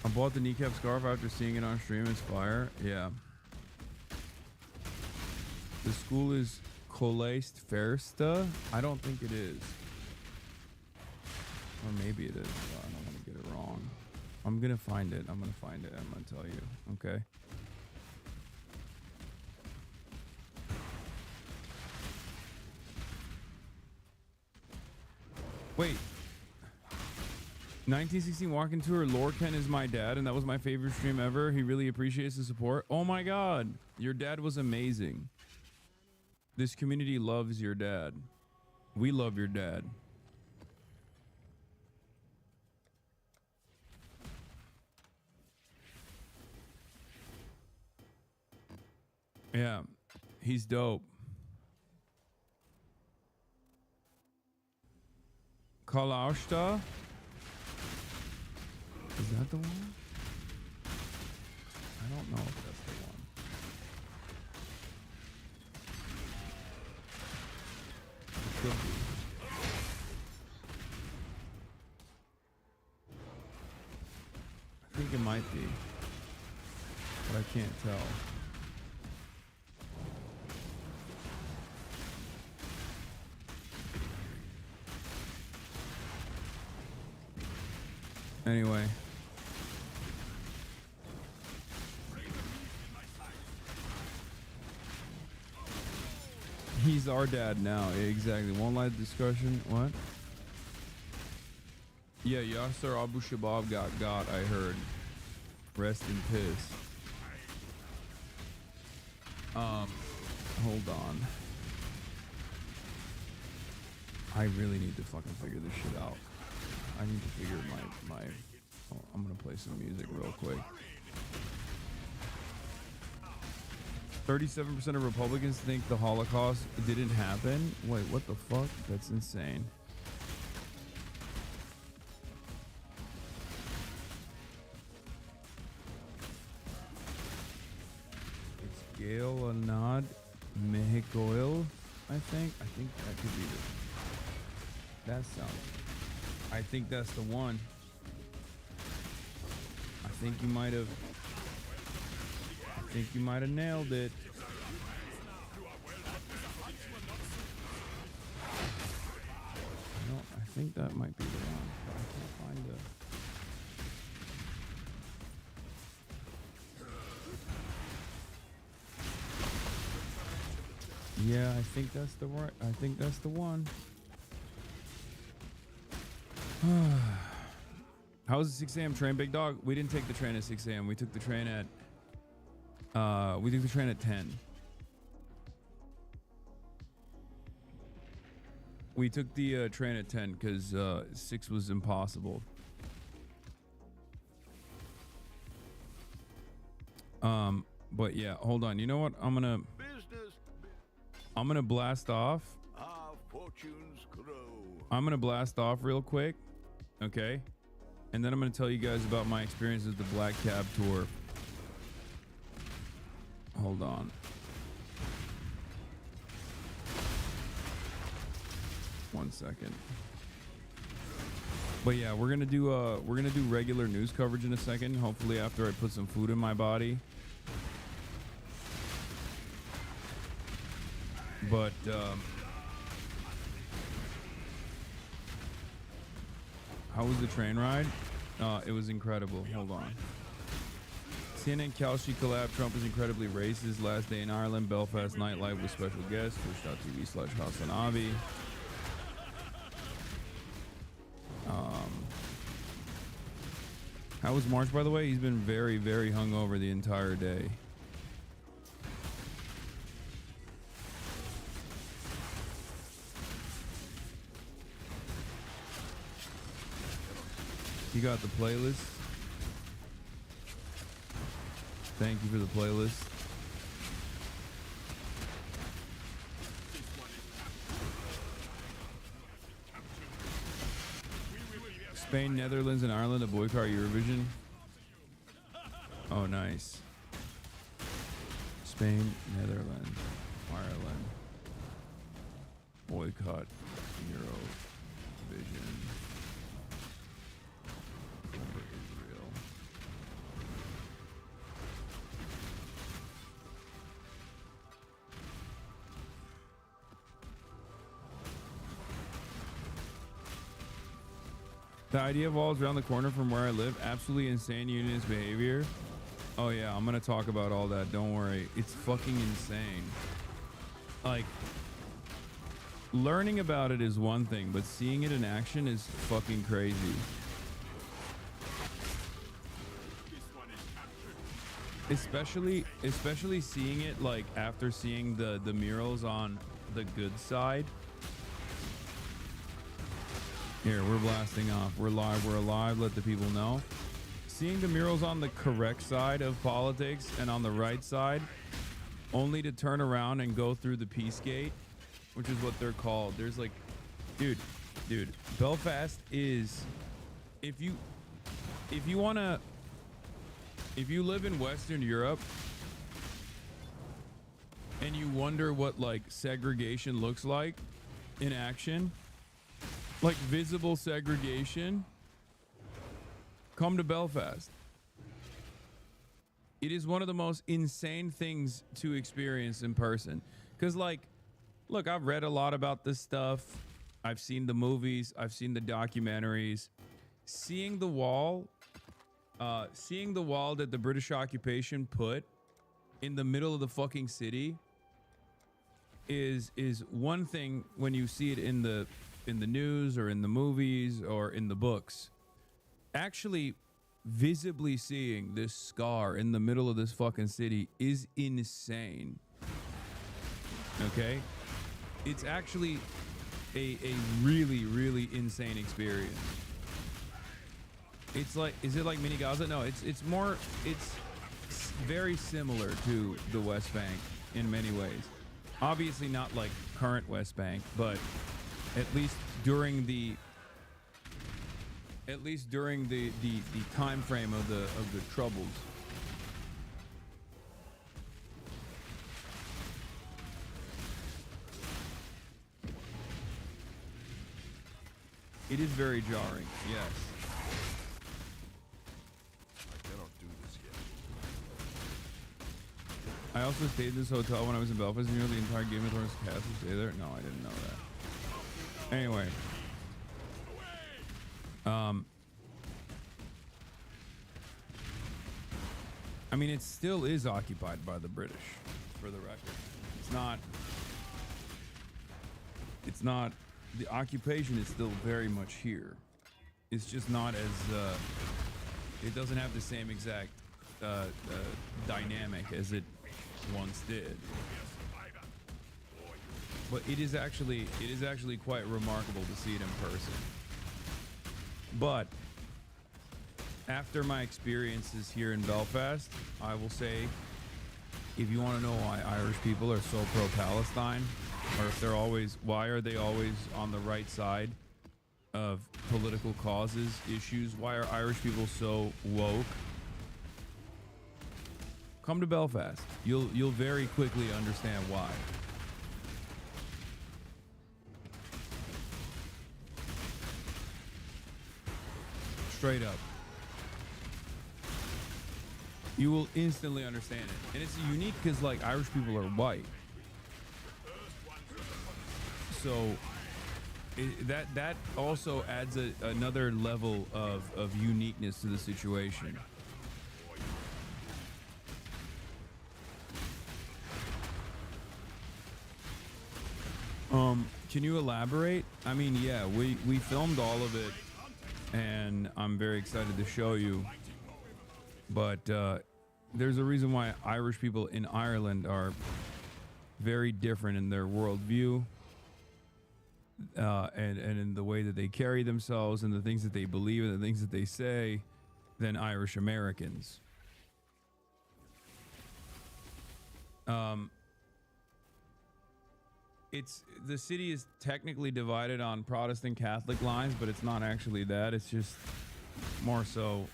bought the kneecap scarf after seeing it on stream. It's fire. Yeah. The school is Coleist Fersta. I don't think it is. Or maybe it is. I don't want to get it wrong. I'm going to find it. I'm going to tell you. Okay. Wait. 1916 walking tour. Lorcan is my dad, and that was my favorite stream ever. He really appreciates the support. Oh my god, your dad was amazing. This community loves your dad. We love your dad. Yeah, he's dope. Kalaushta? Is that the one? I don't know if that's the one. It could be. I think it might be, but I can't tell. Anyway. He's our dad now. Exactly. One live discussion. What? Yeah, Yasser Abu Shabab got, I heard. Rest in piss. Hold on. I really need to fucking figure this shit out. I need to figure my oh, I'm gonna play some music real quick. 37% of Republicans think the Holocaust didn't happen. Wait, what the fuck? That's insane. It's Gail Anad Mehicoil, I think. I think that could be the. That sounds. I think that's the one. I think you might have nailed it. I think that might be the one, but I can't find the. Yeah, I think that's the right. I think that's the one. How was the 6 a.m. train, big dog? We didn't take the train at 6 a.m. We took the train at 10. We took the train at 10 because 6 was impossible. But yeah, hold on. You know what? I'm gonna blast off. Our fortunes grow. I'm gonna blast off real quick. Okay, and then I'm going to tell you guys about my experience with the Black Cab tour. Hold on. 1 second. But yeah, we're gonna do regular news coverage in a second. Hopefully after I put some food in my body. But how was the train ride? It was incredible. Hold on. CNN Kalshi collab. Trump is incredibly racist. Last day in Ireland. Belfast nightlife with special guests. Twitch.tv/Hasanabi. How was March, by the way? He's been very, very hungover the entire day. You got the playlist. Thank you for the playlist. Spain, Netherlands, and Ireland to boycott Eurovision. Oh, nice. Spain, Netherlands, Ireland. Boycott Eurovision. Over Israel. The idea of walls around the corner from where I live, absolutely insane unionist behavior. Oh yeah, I'm gonna talk about all that. Don't worry. It's fucking insane. Like, learning about it is one thing, but seeing it in action is fucking crazy. Especially seeing it like after seeing the murals on the good side. Here, we're blasting off. We're live. We're alive. Let the people know. Seeing the murals on the correct side of politics and on the right side, only to turn around and go through the peace gate, which is what they're called. There's like, dude, Belfast is, if you live in Western Europe and you wonder what like segregation looks like in action, like visible segregation, come to Belfast. It is one of the most insane things to experience in person. Because like, look, I've read a lot about this stuff. I've seen the movies. I've seen the documentaries. Seeing the wall that the British occupation put in the middle of the fucking city is one thing when you see it in the news or in the movies or in the books. Actually visibly seeing this scar in the middle of this fucking city is insane. Okay? It's actually a really, really insane experience. It's like, is it like mini Gaza? No, it's very similar to the West Bank in many ways. Obviously not like current West Bank, but at least during the time frame of the troubles. It is very jarring, yes. I cannot do this yet. I also stayed in this hotel when I was in Belfast, and you know the entire Game of Thrones cast would stay there? No, I didn't know that. Anyway. I mean, it still is occupied by the British, for the record. It's not, the occupation is still very much here. It's just not as, it doesn't have the same exact dynamic as it once did. But it is actually quite remarkable to see it in person. But after my experiences here in Belfast, I will say, if you want to know why Irish people are so pro-Palestine, or if they're always, why are they always on the right side of political causes, issues, why are Irish people so woke? Come to Belfast. You'll very quickly understand why. Straight up. You will instantly understand it. And it's unique because, like, Irish people are white. So that also adds another level of uniqueness to the situation. Can you elaborate? I mean, yeah, we filmed all of it, and I'm very excited to show you. But there's a reason why Irish people in Ireland are very different in their worldview, and in the way that they carry themselves and the things that they believe and the things that they say than Irish Americans. The city is technically divided on Protestant Catholic lines, but it's not actually that. It's just more so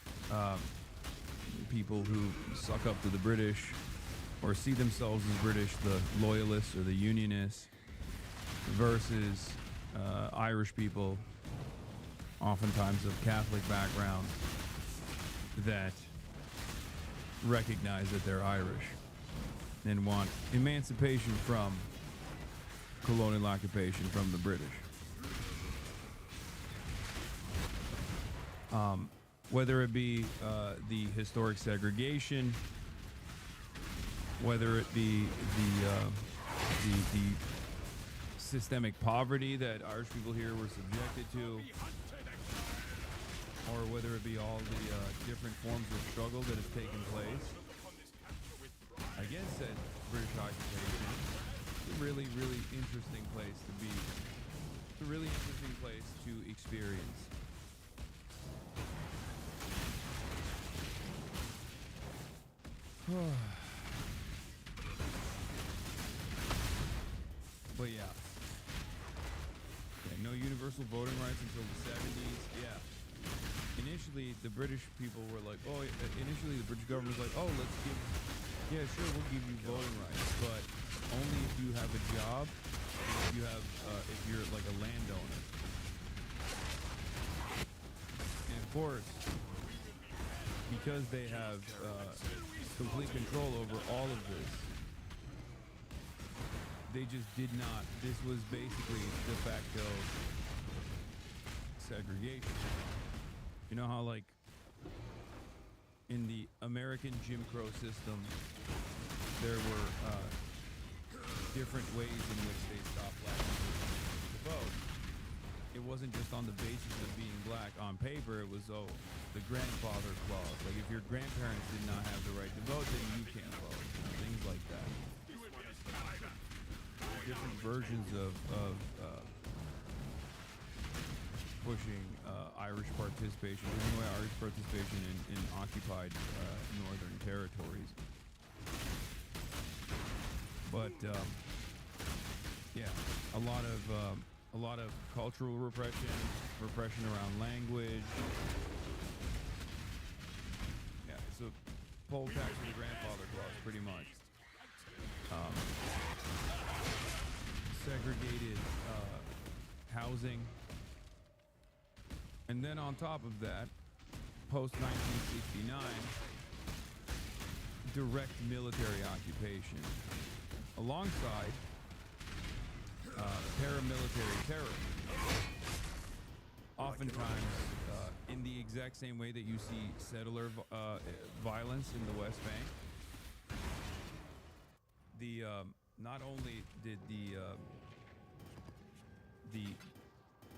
people who suck up to the British or see themselves as British, the loyalists or the unionists, versus Irish people, oftentimes of Catholic background, that recognize that they're Irish and want emancipation from colonial occupation from the British. Whether it be the historic segregation, whether it be the systemic poverty that Irish people here were subjected to, or whether it be all the different forms of struggle that have taken place against said British occupation. It's a really, really interesting place to be. It's a really interesting place to experience. But yeah. No universal voting rights until the 70s. Yeah. Initially, the British people were like, oh, initially the British government was like, oh, let's give, yeah, sure, we'll give you voting rights, but only if you have a job, if you have, if you're like a landowner. And of course, because they have complete control over all of this, they just did not. This was basically de facto segregation. You know how, like, in the American Jim Crow system, there were different ways in which they stopped black people to vote. It wasn't just on the basis of being black on paper. It was, the grandfather clause. Like, if your grandparents did not have the right to vote, then you can't vote. Things like that. Different versions of pushing Irish participation, pushing away Irish participation in occupied northern territories. But yeah, a lot of cultural repression around language. Yeah, it's a poll tax for the grandfather clause, pretty much. Segregated housing. And then on top of that, post-1969, direct military occupation, alongside paramilitary terror. Oftentimes, in the exact same way that you see settler violence in the West Bank, not only did the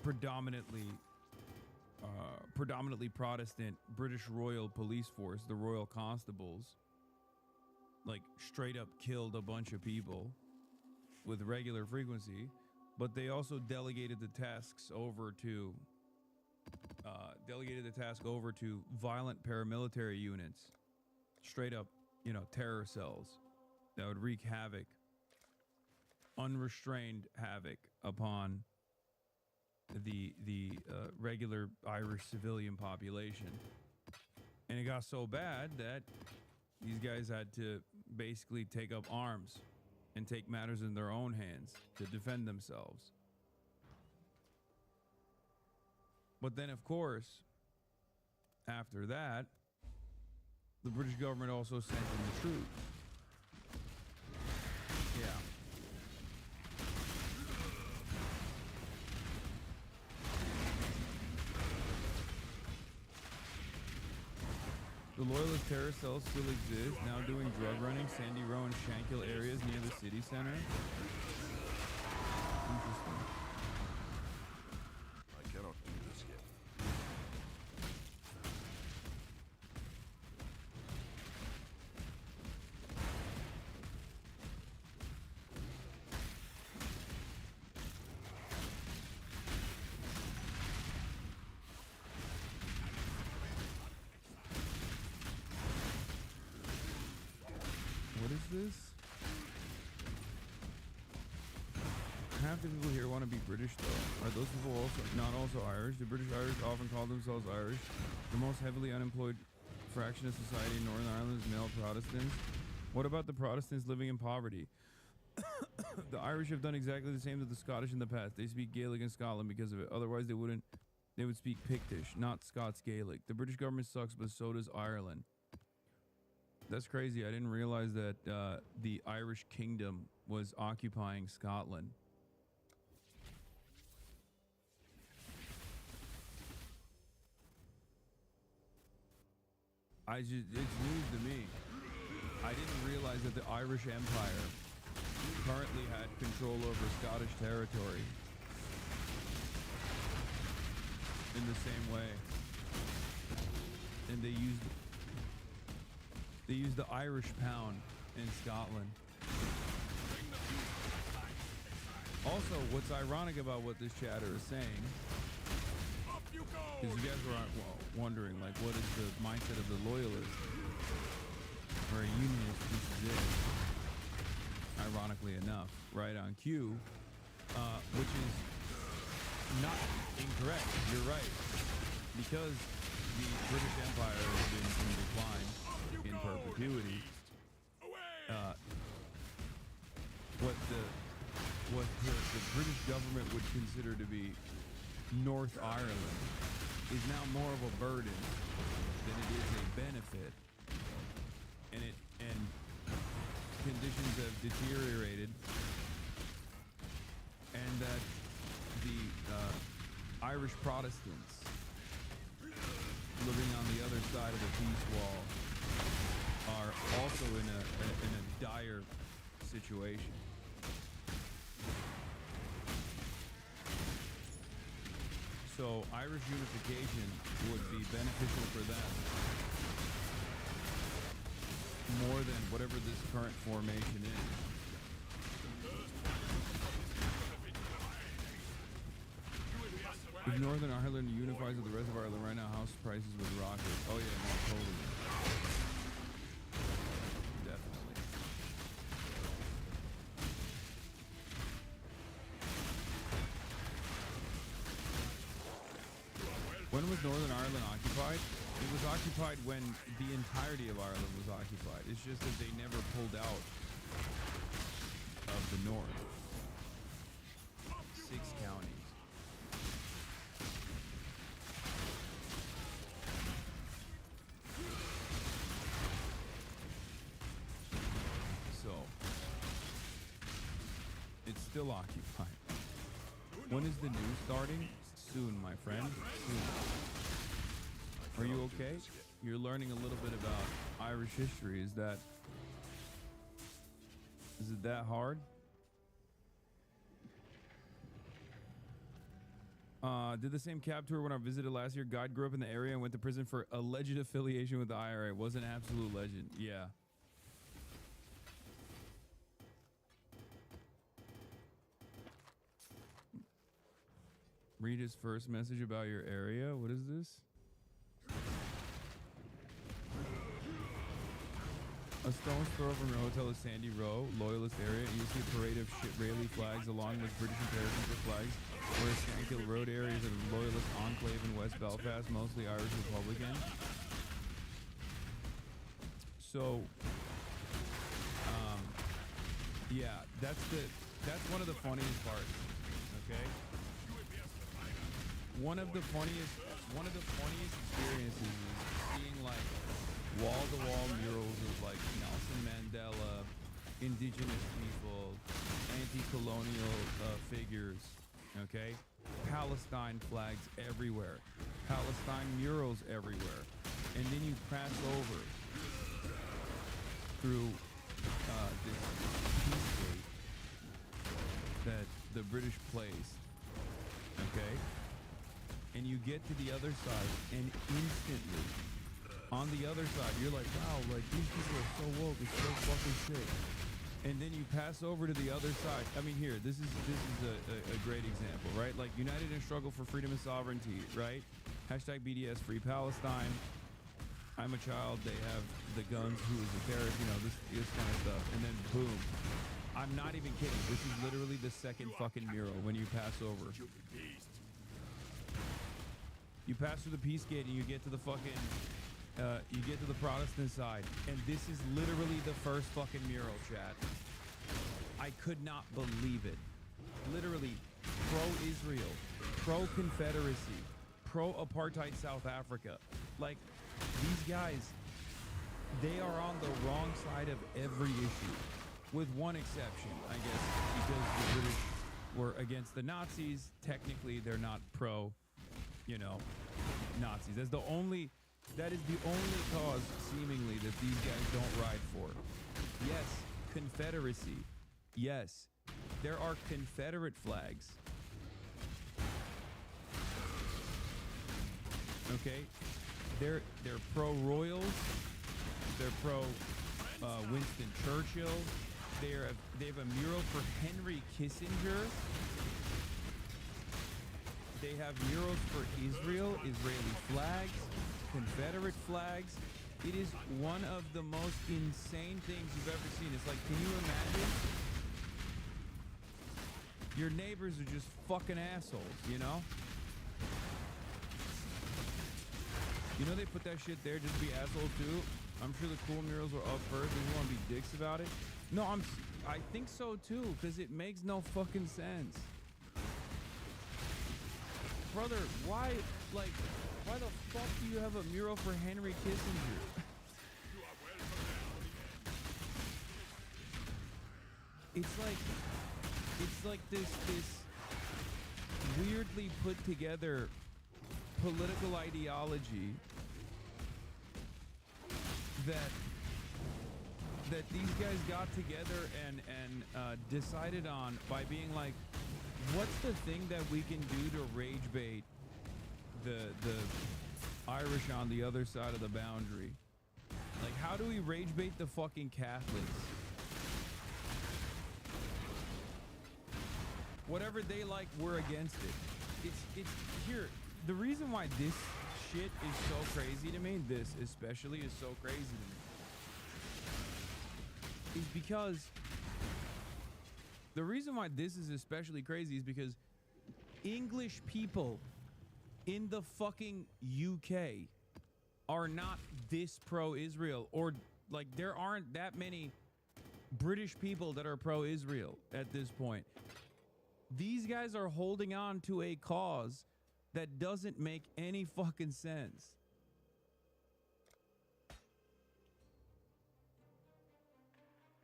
predominantly Protestant British Royal Police Force, the Royal Constables, like straight up killed a bunch of people with regular frequency, but they also delegated the task over to violent paramilitary units, straight up, terror cells that would wreak havoc, unrestrained havoc upon the regular Irish civilian population. And it got so bad that these guys had to basically take up arms and take matters in their own hands to defend themselves. But then, of course, After that, the British government also sent in the troops. Yeah. The Loyalist terror cells still exist, now doing drug running, Sandy Row and Shankill areas near the city center. Interesting. I cannot do this yet. What is this? Half the people here want to be British, though. Are those people also not also Irish? The British Irish often call themselves Irish. The most heavily unemployed fraction of society in Northern Ireland is male Protestants. What about the Protestants living in poverty? The Irish have done exactly the same to the Scottish in the past. They speak Gaelic in Scotland because of it. Otherwise, they wouldn't. They would speak Pictish, not Scots Gaelic. The British government sucks, but so does Ireland. That's crazy. I didn't realize that the Irish kingdom was occupying Scotland. It's news to me. I didn't realize that the Irish Empire currently had control over Scottish territory in the same way. And they used the Irish pound in Scotland. Also, what's ironic about what this chatter is saying is you guys were wondering, like, what is the mindset of the loyalist or a unionist piece of this? Ironically enough, right on cue, which is not incorrect. You're right. Because the British Empire has been in decline in perpetuity, what the British government would consider to be North Ireland is now more of a burden than it is a benefit, and conditions have deteriorated, and that the Irish Protestants living on the other side of the peace wall are also in a dire situation. So Irish unification would be beneficial for them more than whatever this current formation is. If Northern Ireland unifies with the rest of Ireland right now, house prices would rocket. Oh yeah, no, totally. Definitely. When was Northern Ireland occupied? It was occupied when the entirety of Ireland was occupied. It's just that they never pulled out of the north. 6 counties. So, it's still occupied. When is the news starting? Soon, my friend. Soon. Are you okay? You're learning a little bit about Irish history. Is it that hard? Did the same cab tour when I visited last year. Guide grew up in the area and went to prison for alleged affiliation with the IRA. Was an absolute legend. Yeah. Read his first message about your area. What is this? A stone's throw from your hotel is Sandy Row, Loyalist area. You see a parade of Rayleigh flags along with British and Paratrooper flags. Whereas Shankill Road area is a Loyalist enclave in West Belfast, mostly Irish Republican. So, yeah, that's one of the funniest parts. Okay. One of the funniest one of the funniest experiences is seeing like wall-to-wall murals of like Nelson Mandela, indigenous people, anti-colonial figures, okay? Palestine flags everywhere, Palestine murals everywhere, and then you pass over through this peace gate that the British placed, okay? And you get to the other side, and instantly, on the other side, you're like, wow, like these people are so woke, it's so fucking sick. And then you pass over to the other side. I mean, here, this is a great example, right? Like United in Struggle for Freedom and Sovereignty, right? Hashtag BDS Free Palestine. I'm a child. They have the guns. Who is the terrorist? You know, this kind of stuff. And then boom. I'm not even kidding. This is literally the second fucking mural when you pass over. You pass through the peace gate and you get to the fucking, you get to the Protestant side, and this is literally the first fucking mural, chat. I could not believe it. Literally, pro-Israel, pro-Confederacy, pro-apartheid South Africa. Like, these guys, they are on the wrong side of every issue, with one exception, I guess, because the British were against the Nazis. Technically, they're not pro, you know, Nazis. That is the only cause, seemingly, that these guys don't ride for. Yes, Confederacy. Yes, there are Confederate flags. Okay, they're pro-royals. They're pro Winston Churchill. They have a mural for Henry Kissinger. They have murals for Israel, Israeli flags, Confederate flags. It is one of the most insane things you've ever seen. It's like, can you imagine? Your neighbors are just fucking assholes, you know? You know they put that shit there just to be assholes too? I'm sure the cool murals were up first. They just want to be dicks about it. No, I think so too, because it makes no fucking sense. Brother, why the fuck do you have a mural for Henry Kissinger? It's like this weirdly put together political ideology that these guys got together and decided on by being like, what's the thing that we can do to rage bait the Irish on the other side of the boundary? Like, how do we rage bait the fucking Catholics? Whatever they like, we're against it. It's here. The reason why this shit is so crazy to me, this especially is so crazy to me, is because the reason why this is especially crazy is because English people in the fucking UK are not this pro-Israel, or like there aren't that many British people that are pro-Israel at this point. These guys are holding on to a cause that doesn't make any fucking sense.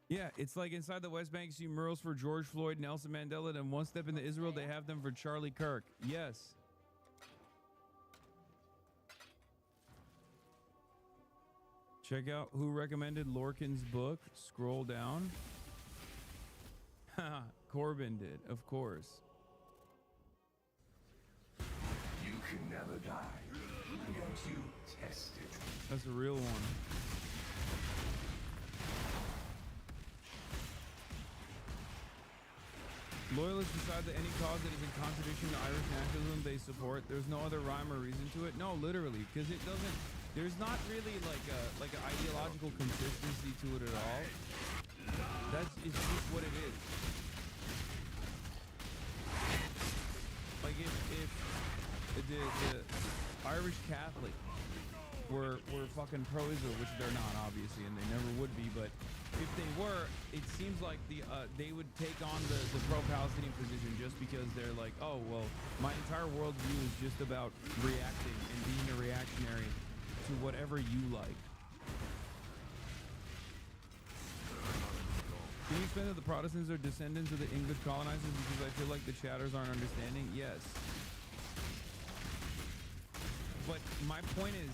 Yeah, it's like inside the West Bank, you see murals for George Floyd, Nelson Mandela, and one step into Israel, they have them for Charlie Kirk. Yes. Check out who recommended Lorcan's book. Scroll down. Haha, Corbin did, of course. You can never die, yet you test it. That's a real one. Loyalists decide that any cause that is in contradiction to Irish nationalism they support. There's no other rhyme or reason to it. No, literally, because it doesn't. There's not really like an ideological consistency to it at all. It's just what it is. Like if the Irish Catholic were fucking pro-Israel, which they're not, obviously, and they never would be. But if they were, it seems like they would take on the pro-Palestinian position just because they're like, oh, well, my entire worldview is just about reacting and being a reactionary to whatever you like. Can you explain that the Protestants are descendants of the English colonizers? Because I feel like the chatters aren't understanding. Yes. But my point is,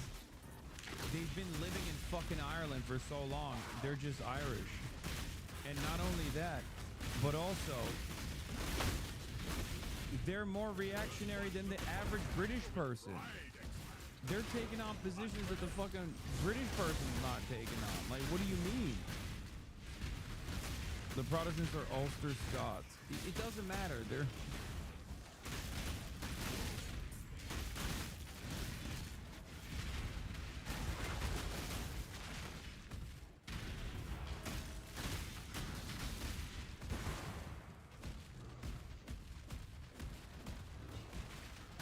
they've been living in fucking Ireland for so long. They're just Irish. And not only that, but also, they're more reactionary than the average British person. They're taking on positions that the fucking British person's not taking on. Like, what do you mean? The Protestants are Ulster Scots. It doesn't matter. They're...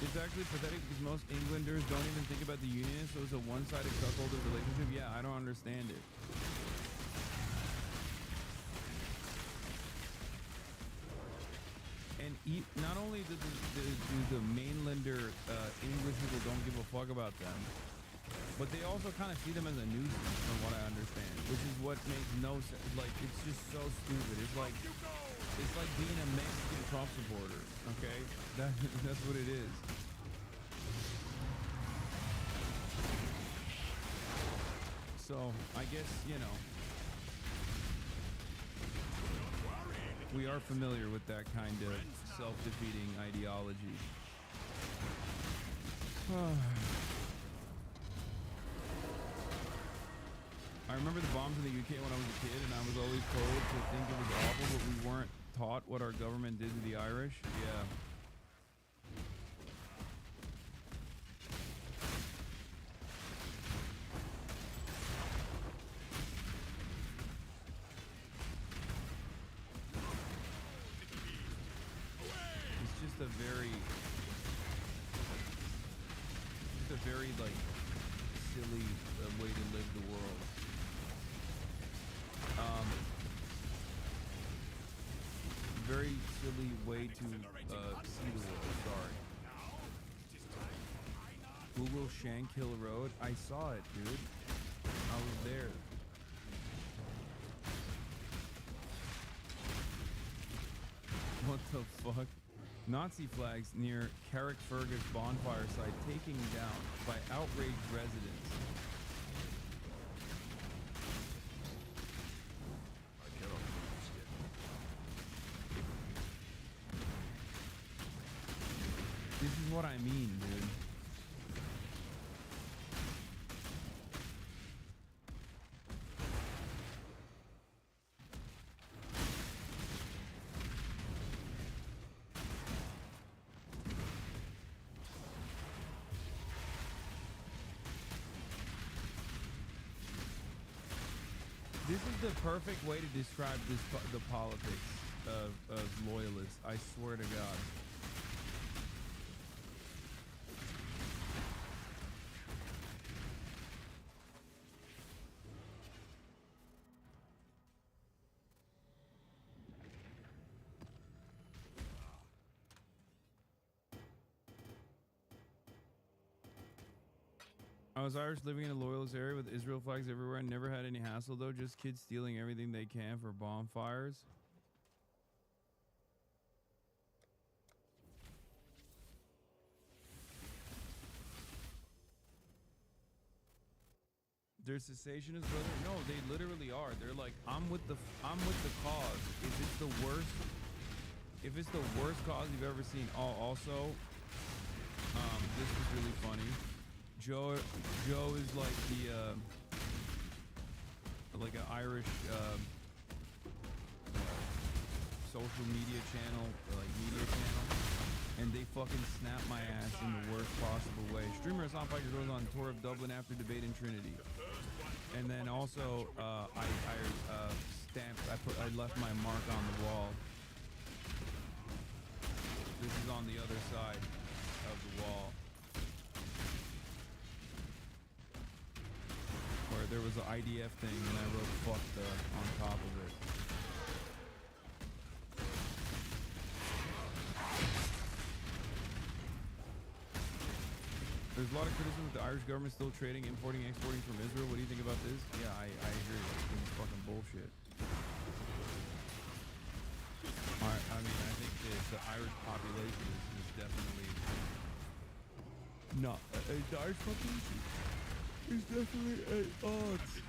It's actually pathetic because most Englanders don't even think about the Union, so it's a one-sided cuckolded relationship. Yeah, I don't understand it. And not only do the mainlander English people don't give a fuck about them, but they also kind of see them as a nuisance, from what I understand, which is what makes no sense. Like, it's just so stupid. It's like being a Mexican Trump supporter. Okay, that's what it is. So I guess, you know, we are familiar with that kind of self-defeating ideology. I remember the bombs in the UK when I was a kid, and I was always told to think it was awful, but we weren't taught what our government did to the Irish. Yeah. A very like silly way to live the world. Very silly way to see the world. Sorry. Google Shankill Road. I saw it, dude. I was there. What the fuck? Nazi flags near Carrickfergus bonfire site taken down by outraged residents. This is what I mean, dude. This is the perfect way to describe the politics of loyalists. I swear to God. I was Irish living in a loyalist area with Israel flags everywhere. I never had any hassle though. Just kids stealing everything they can for bonfires. They're cessationists, brother. No, they literally are. They're like, I'm with the cause. If it's the worst cause you've ever seen. Also, this is really funny. Joe is like the like an Irish social media channel, and they fucking snap my ass in the worst possible way. Streamer Hassan Piker goes on tour of Dublin after debate in Trinity, and then also I left my mark on the wall. This is on the other side of the wall. there was an IDF thing, and I wrote "fuck the" on top of it. There's a lot of criticism that the Irish government still trading, importing, exporting from Israel. What do you think about this? Yeah, I agree. This is fucking bullshit. I mean, I think that the Irish population is definitely not. The Irish population is definitely at odds.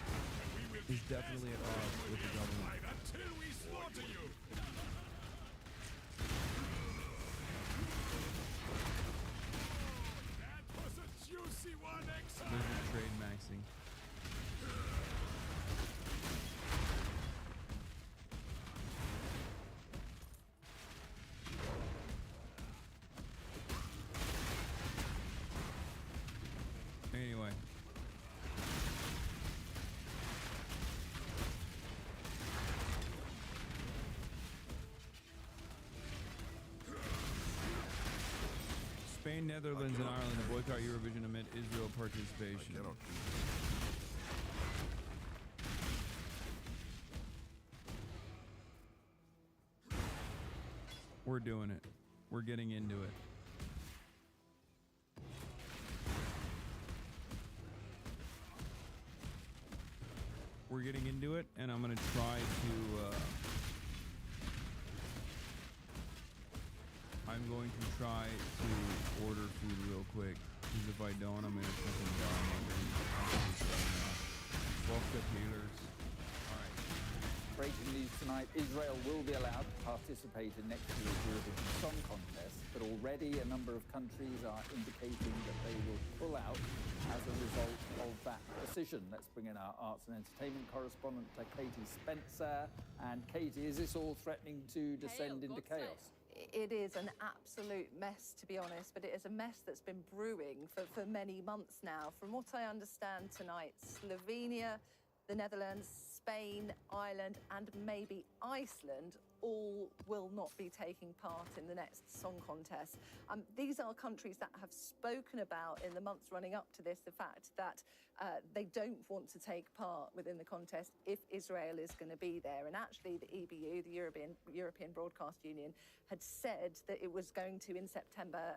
Is definitely at odds with the government. Until we slaughter you! That was a juicy one, exile! There's a trade maxing. Anyway. Spain, Netherlands, and Ireland to boycott Eurovision amid Israel participation. We're doing it. We're getting into it. We're getting into it, and I'm gonna try to I'm going to try to order food real quick, because if I don't, I'm gonna fucking die. Fuck the healers. Breaking news tonight, Israel will be allowed to participate in next year's Eurovision Song Contest, but already a number of countries are indicating that they will pull out as a result of that decision. Let's bring in our arts and entertainment correspondent, Katie Spencer. And Katie, is this all threatening to descend into chaos? It is an absolute mess, to be honest, but it is a mess that's been brewing for many months now. From what I understand tonight, Slovenia, the Netherlands, Spain, Ireland, and maybe Iceland all will not be taking part in the next song contest. These are countries that have spoken about in the months running up to this the fact that they don't want to take part within the contest if Israel is going to be there. And actually, the EBU, the European Broadcast Union, had said that it was going to, in September,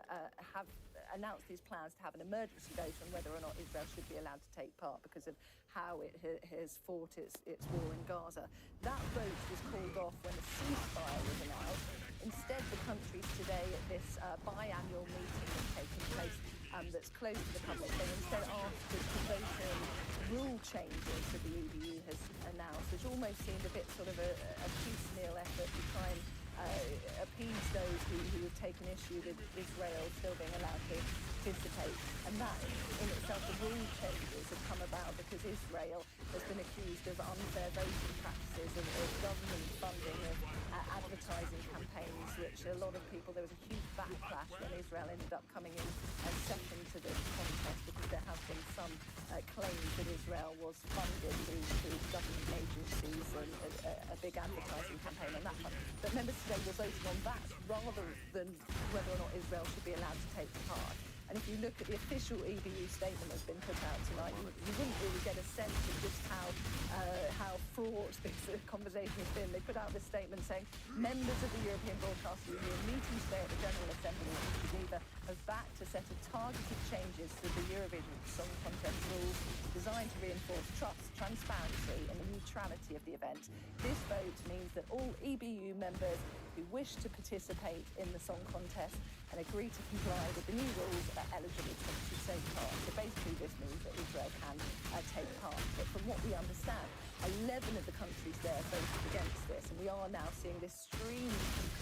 have announced these plans to have an emergency vote on whether or not Israel should be allowed to take part because of how it has fought its war in Gaza. That vote was called off when the ceasefire was announced. Instead, the countries today at this biannual meeting that's taking place that's closed to the public, they instead asked to vote on rule changes that the EBU has announced, which almost seemed a bit sort of a piecemeal effort to try and appease those who have taken issue with Israel still being allowed to participate. And that in itself, the rule changes have come about because Israel has been accused of unfair voting practices, of government funding, of advertising campaigns, which a lot of people, there was a huge backlash when Israel ended up coming in second to the contest because there have been some claims that Israel was funded through government agencies and a big advertising campaign on that front. But members today were voting on that rather than whether or not Israel should be allowed to take part. And if you look at the official EBU statement that's been put out tonight, you wouldn't really get a sense of just how fraught this conversation has been. They put out this statement saying members of the European Broadcast Union meeting today at the General Assembly in Geneva have backed a set of targeted changes to the Eurovision Song Contest rules designed to reinforce trust, transparency and the neutrality of the event. This vote means that all EBU members who wish to participate in the song contest and agree to comply with the new rules are eligible to take part. So basically this means that Israel can take part. But from what we understand, 11 of the countries there voted against this, and we are now seeing this stream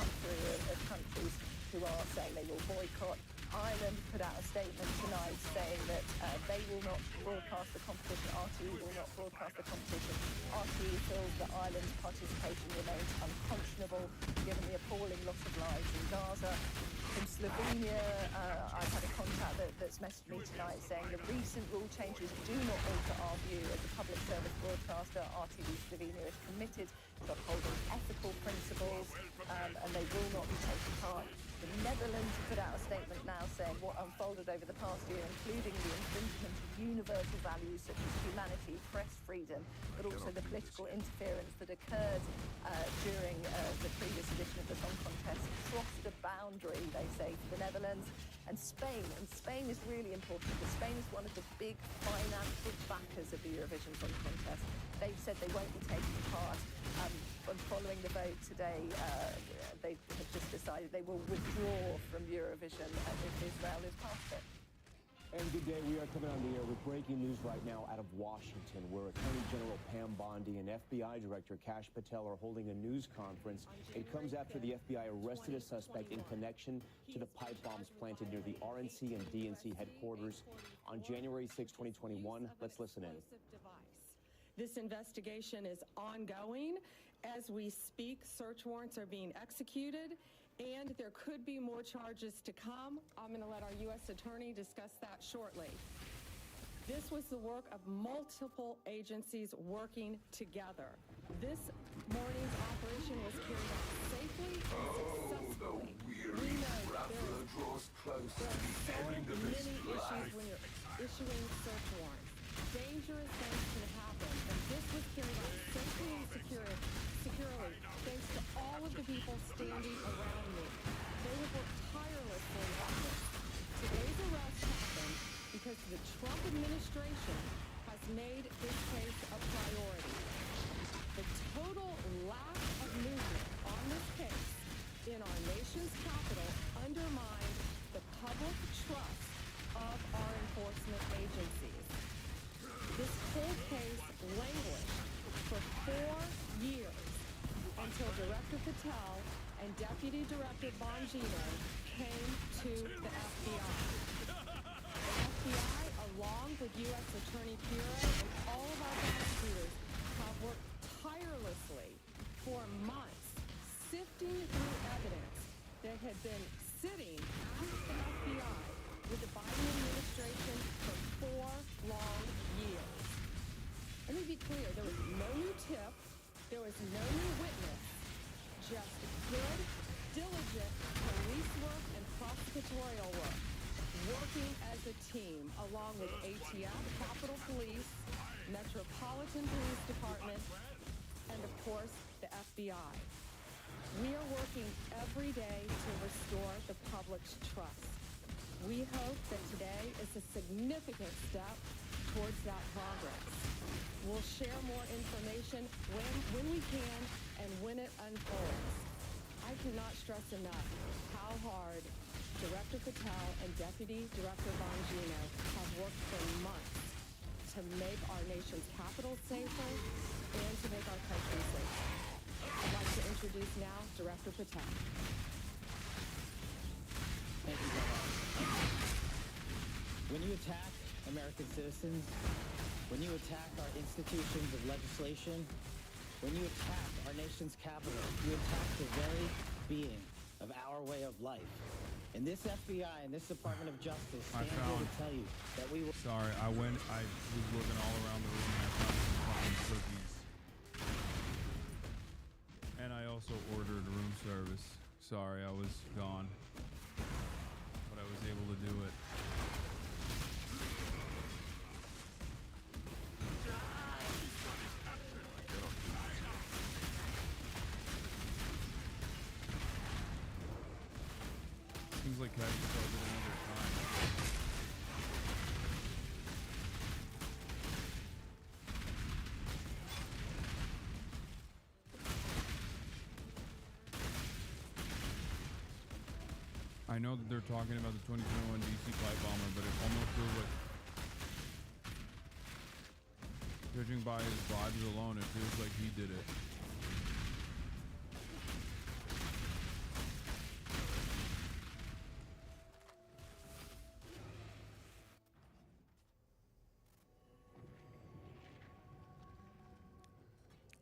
come through of countries who are saying they will boycott. Ireland put out a statement tonight saying that they will not broadcast the competition. RTE will not broadcast the competition. RTE feels that Ireland's participation remains unconscionable given the appalling loss of lives in Gaza. From Slovenia, I've had a contact that's messaged me tonight saying the recent rule changes do not alter our view as a public service broadcaster. RTV Slovenia is committed to upholding ethical principles and they will not be taking part. The Netherlands put out a statement now saying what unfolded over the past year, including the infringement of universal values such as humanity, press freedom, but also the political interference that occurred during the previous edition of the Song Contest, crossed a boundary, they say, for the Netherlands and Spain. And Spain is really important because Spain is one of the big financial backers of the Eurovision Song Contest. They've said they won't be taking part. And following the vote today, they have just decided they will withdraw from Eurovision if Israel is past it. And good day. We are coming on the air with breaking news right now out of Washington, where Attorney General Pam Bondi and FBI Director Kash Patel are holding a news conference. It comes after the FBI arrested a suspect in connection to the pipe bombs planted near the RNC and DNC headquarters on January 6, 2021. Let's listen in. This investigation is ongoing. As we speak, search warrants are being executed, and there could be more charges to come. I'm going to let our U.S. attorney discuss that shortly. This was the work of multiple agencies working together. This morning's operation was carried out safely and successfully. We know that there are so many issues when you're issuing search warrants. Dangerous things can happen, and this was carried out safely and securely thanks to all of the people standing around me. They have worked tirelessly on this. Today's arrest happened because the Trump administration has made this case a priority. The total lack of movement on this case in our nation's capital undermines the public trust of our enforcement agencies. This whole case languished for 4 years until Director Patel and Deputy Director Bongino came to the FBI. The FBI, along with U.S. Attorney Bureau and all of our prosecutors, have worked tirelessly for months, sifting through evidence that had been sitting at the FBI with the Biden administration for 4 long years. Let me be clear, there was no new tip, there was no new witness, just good, diligent police work and prosecutorial work, working as a team along with ATF, Capitol Police, Metropolitan Police Department, and of course, the FBI. We are working every day to restore the public's trust. We hope that today is a significant step towards that progress. We'll share more information when we can and when it unfolds. I cannot stress enough how hard Director Patel and Deputy Director Bongino have worked for months to make our nation's capital safer and to make our country safer. I'd like to introduce now Director Patel. Thank you very much. When you attack American citizens, when you attack our institutions of legislation, when you attack our nation's capital, you attack the very being of our way of life. And this FBI and this Department of Justice stand here to tell you that we will... Sorry, I was looking all around the room and I found some fucking cookies. And I also ordered room service. Sorry, I was gone. But I was able to do it. Seems like Kevin started another time. I know that they're talking about the 2021 DC pipe bomber, but it almost feels like, judging by his vibes alone, it feels like he did it.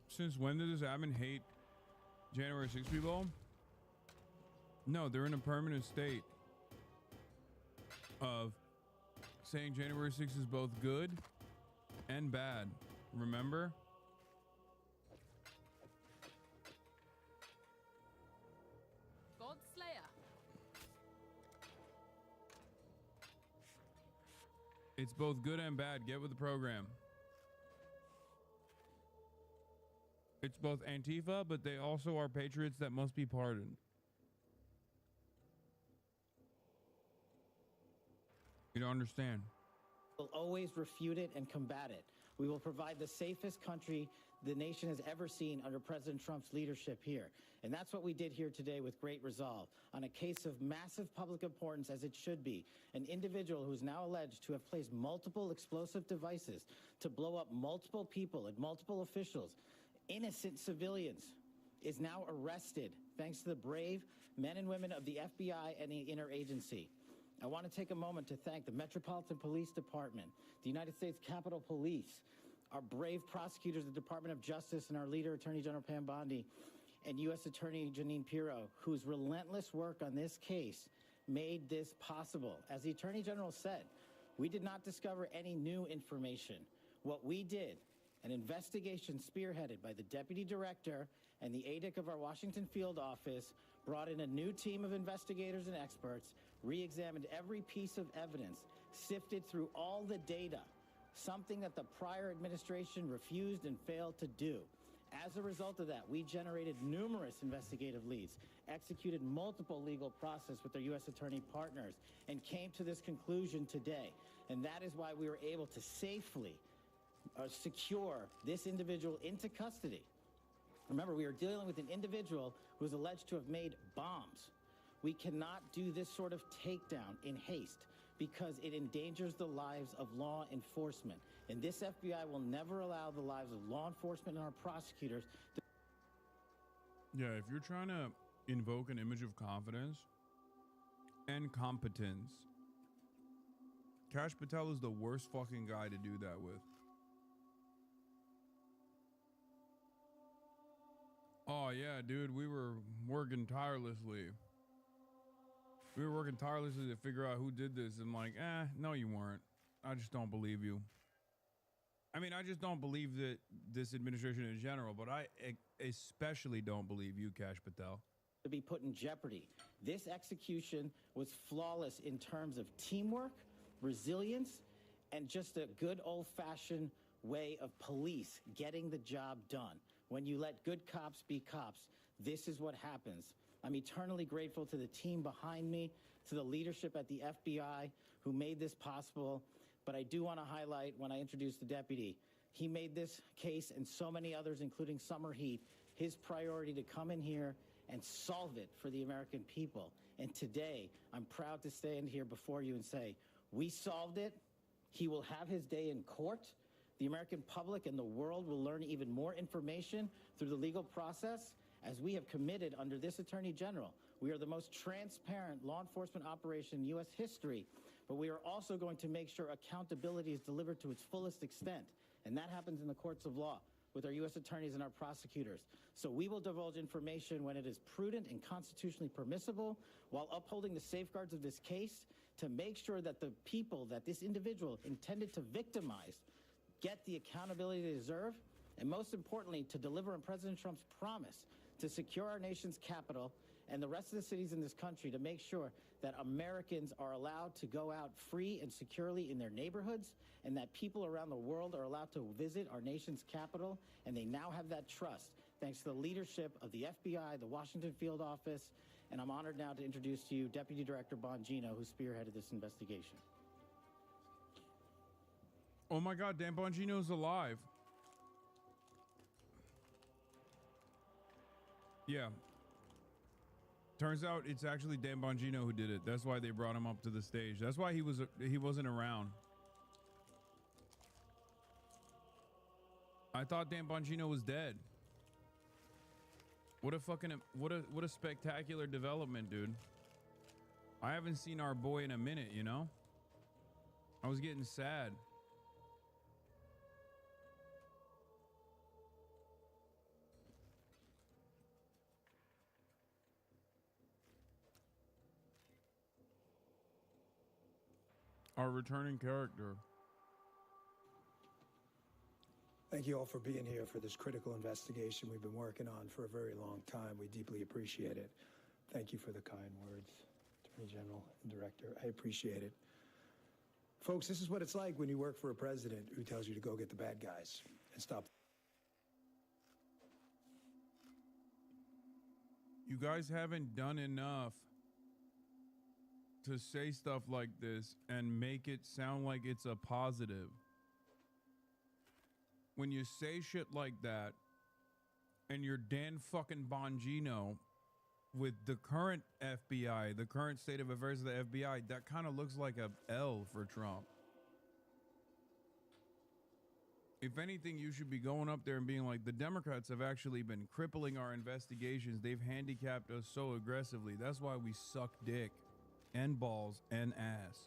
Since when did this admin hate January 6 people? No, they're in a permanent state of saying January 6 is both good and bad. Remember? God Slayer. It's both good and bad. Get with the program. It's both Antifa, but they also are patriots that must be pardoned. You don't understand. We'll always refute it and combat it. We will provide the safest country the nation has ever seen under President Trump's leadership here. And that's what we did here today with great resolve on a case of massive public importance, as it should be. An individual who is now alleged to have placed multiple explosive devices to blow up multiple people and multiple officials, innocent civilians, is now arrested thanks to the brave men and women of the FBI and the interagency. I want to take a moment to thank the Metropolitan Police Department, the United States Capitol Police, our brave prosecutors, the Department of Justice, and our leader, Attorney General Pam Bondi, and U.S. Attorney Jeanine Pirro, whose relentless work on this case made this possible. As the Attorney General said, we did not discover any new information. What we did, an investigation spearheaded by the Deputy Director and the ADIC of our Washington field office, brought in a new team of investigators and experts, re-examined every piece of evidence, sifted through all the data, something that the prior administration refused and failed to do. As a result of that, we generated numerous investigative leads, executed multiple legal process with our U.S. attorney partners, and came to this conclusion today. And that is why we were able to safely secure this individual into custody. Remember, we are dealing with an individual who is alleged to have made bombs. We cannot do this sort of takedown in haste because it endangers the lives of law enforcement. And this FBI will never allow the lives of law enforcement and our prosecutors to... Yeah, if you're trying to invoke an image of confidence and competence, Kash Patel is the worst fucking guy to do that with. Oh yeah, dude, we were working tirelessly. We were working tirelessly to figure out who did this. And like, no, you weren't. I just don't believe you. I mean, I just don't believe that this administration in general, but I especially don't believe you, Kash Patel. To be put in jeopardy. This execution was flawless in terms of teamwork, resilience, and just a good old-fashioned way of police getting the job done. When you let good cops be cops, this is what happens. I'm eternally grateful to the team behind me, to the leadership at the FBI who made this possible. But I do want to highlight, when I introduced the deputy, he made this case and so many others, including Summer Heat, his priority to come in here and solve it for the American people. And today, I'm proud to stand here before you and say, we solved it. He will have his day in court. The American public and the world will learn even more information through the legal process. As we have committed under this Attorney General, we are the most transparent law enforcement operation in U.S. history, but we are also going to make sure accountability is delivered to its fullest extent. And that happens in the courts of law with our U.S. attorneys and our prosecutors. So we will divulge information when it is prudent and constitutionally permissible, while upholding the safeguards of this case to make sure that the people that this individual intended to victimize get the accountability they deserve, and most importantly, to deliver on President Trump's promise to secure our nation's capital and the rest of the cities in this country, to make sure that Americans are allowed to go out free and securely in their neighborhoods, and that people around the world are allowed to visit our nation's capital, and they now have that trust thanks to the leadership of the FBI, the Washington field office, and I'm honored now to introduce to you Deputy Director Bongino, who spearheaded this investigation. Oh my God, Dan Bongino's alive. Yeah. Turns out it's actually Dan Bongino who did it. That's why they brought him up to the stage. That's why he wasn't around. I thought Dan Bongino was dead. What a spectacular development, dude. I haven't seen our boy in a minute, you know? I was getting sad. Our returning character. Thank you all for being here for this critical investigation we've been working on for a very long time. We deeply appreciate it. Thank you for the kind words, Attorney General and Director. I appreciate it. Folks, this is what it's like when you work for a president who tells you to go get the bad guys and stop. You guys haven't done enough to say stuff like this and make it sound like it's a positive. When you say shit like that and you're Dan fucking Bongino with the current FBI, the current state of affairs of the FBI, that kind of looks like a L for Trump. If anything, you should be going up there and being like, the Democrats have actually been crippling our investigations. They've handicapped us so aggressively. That's why we suck dick and balls and ass.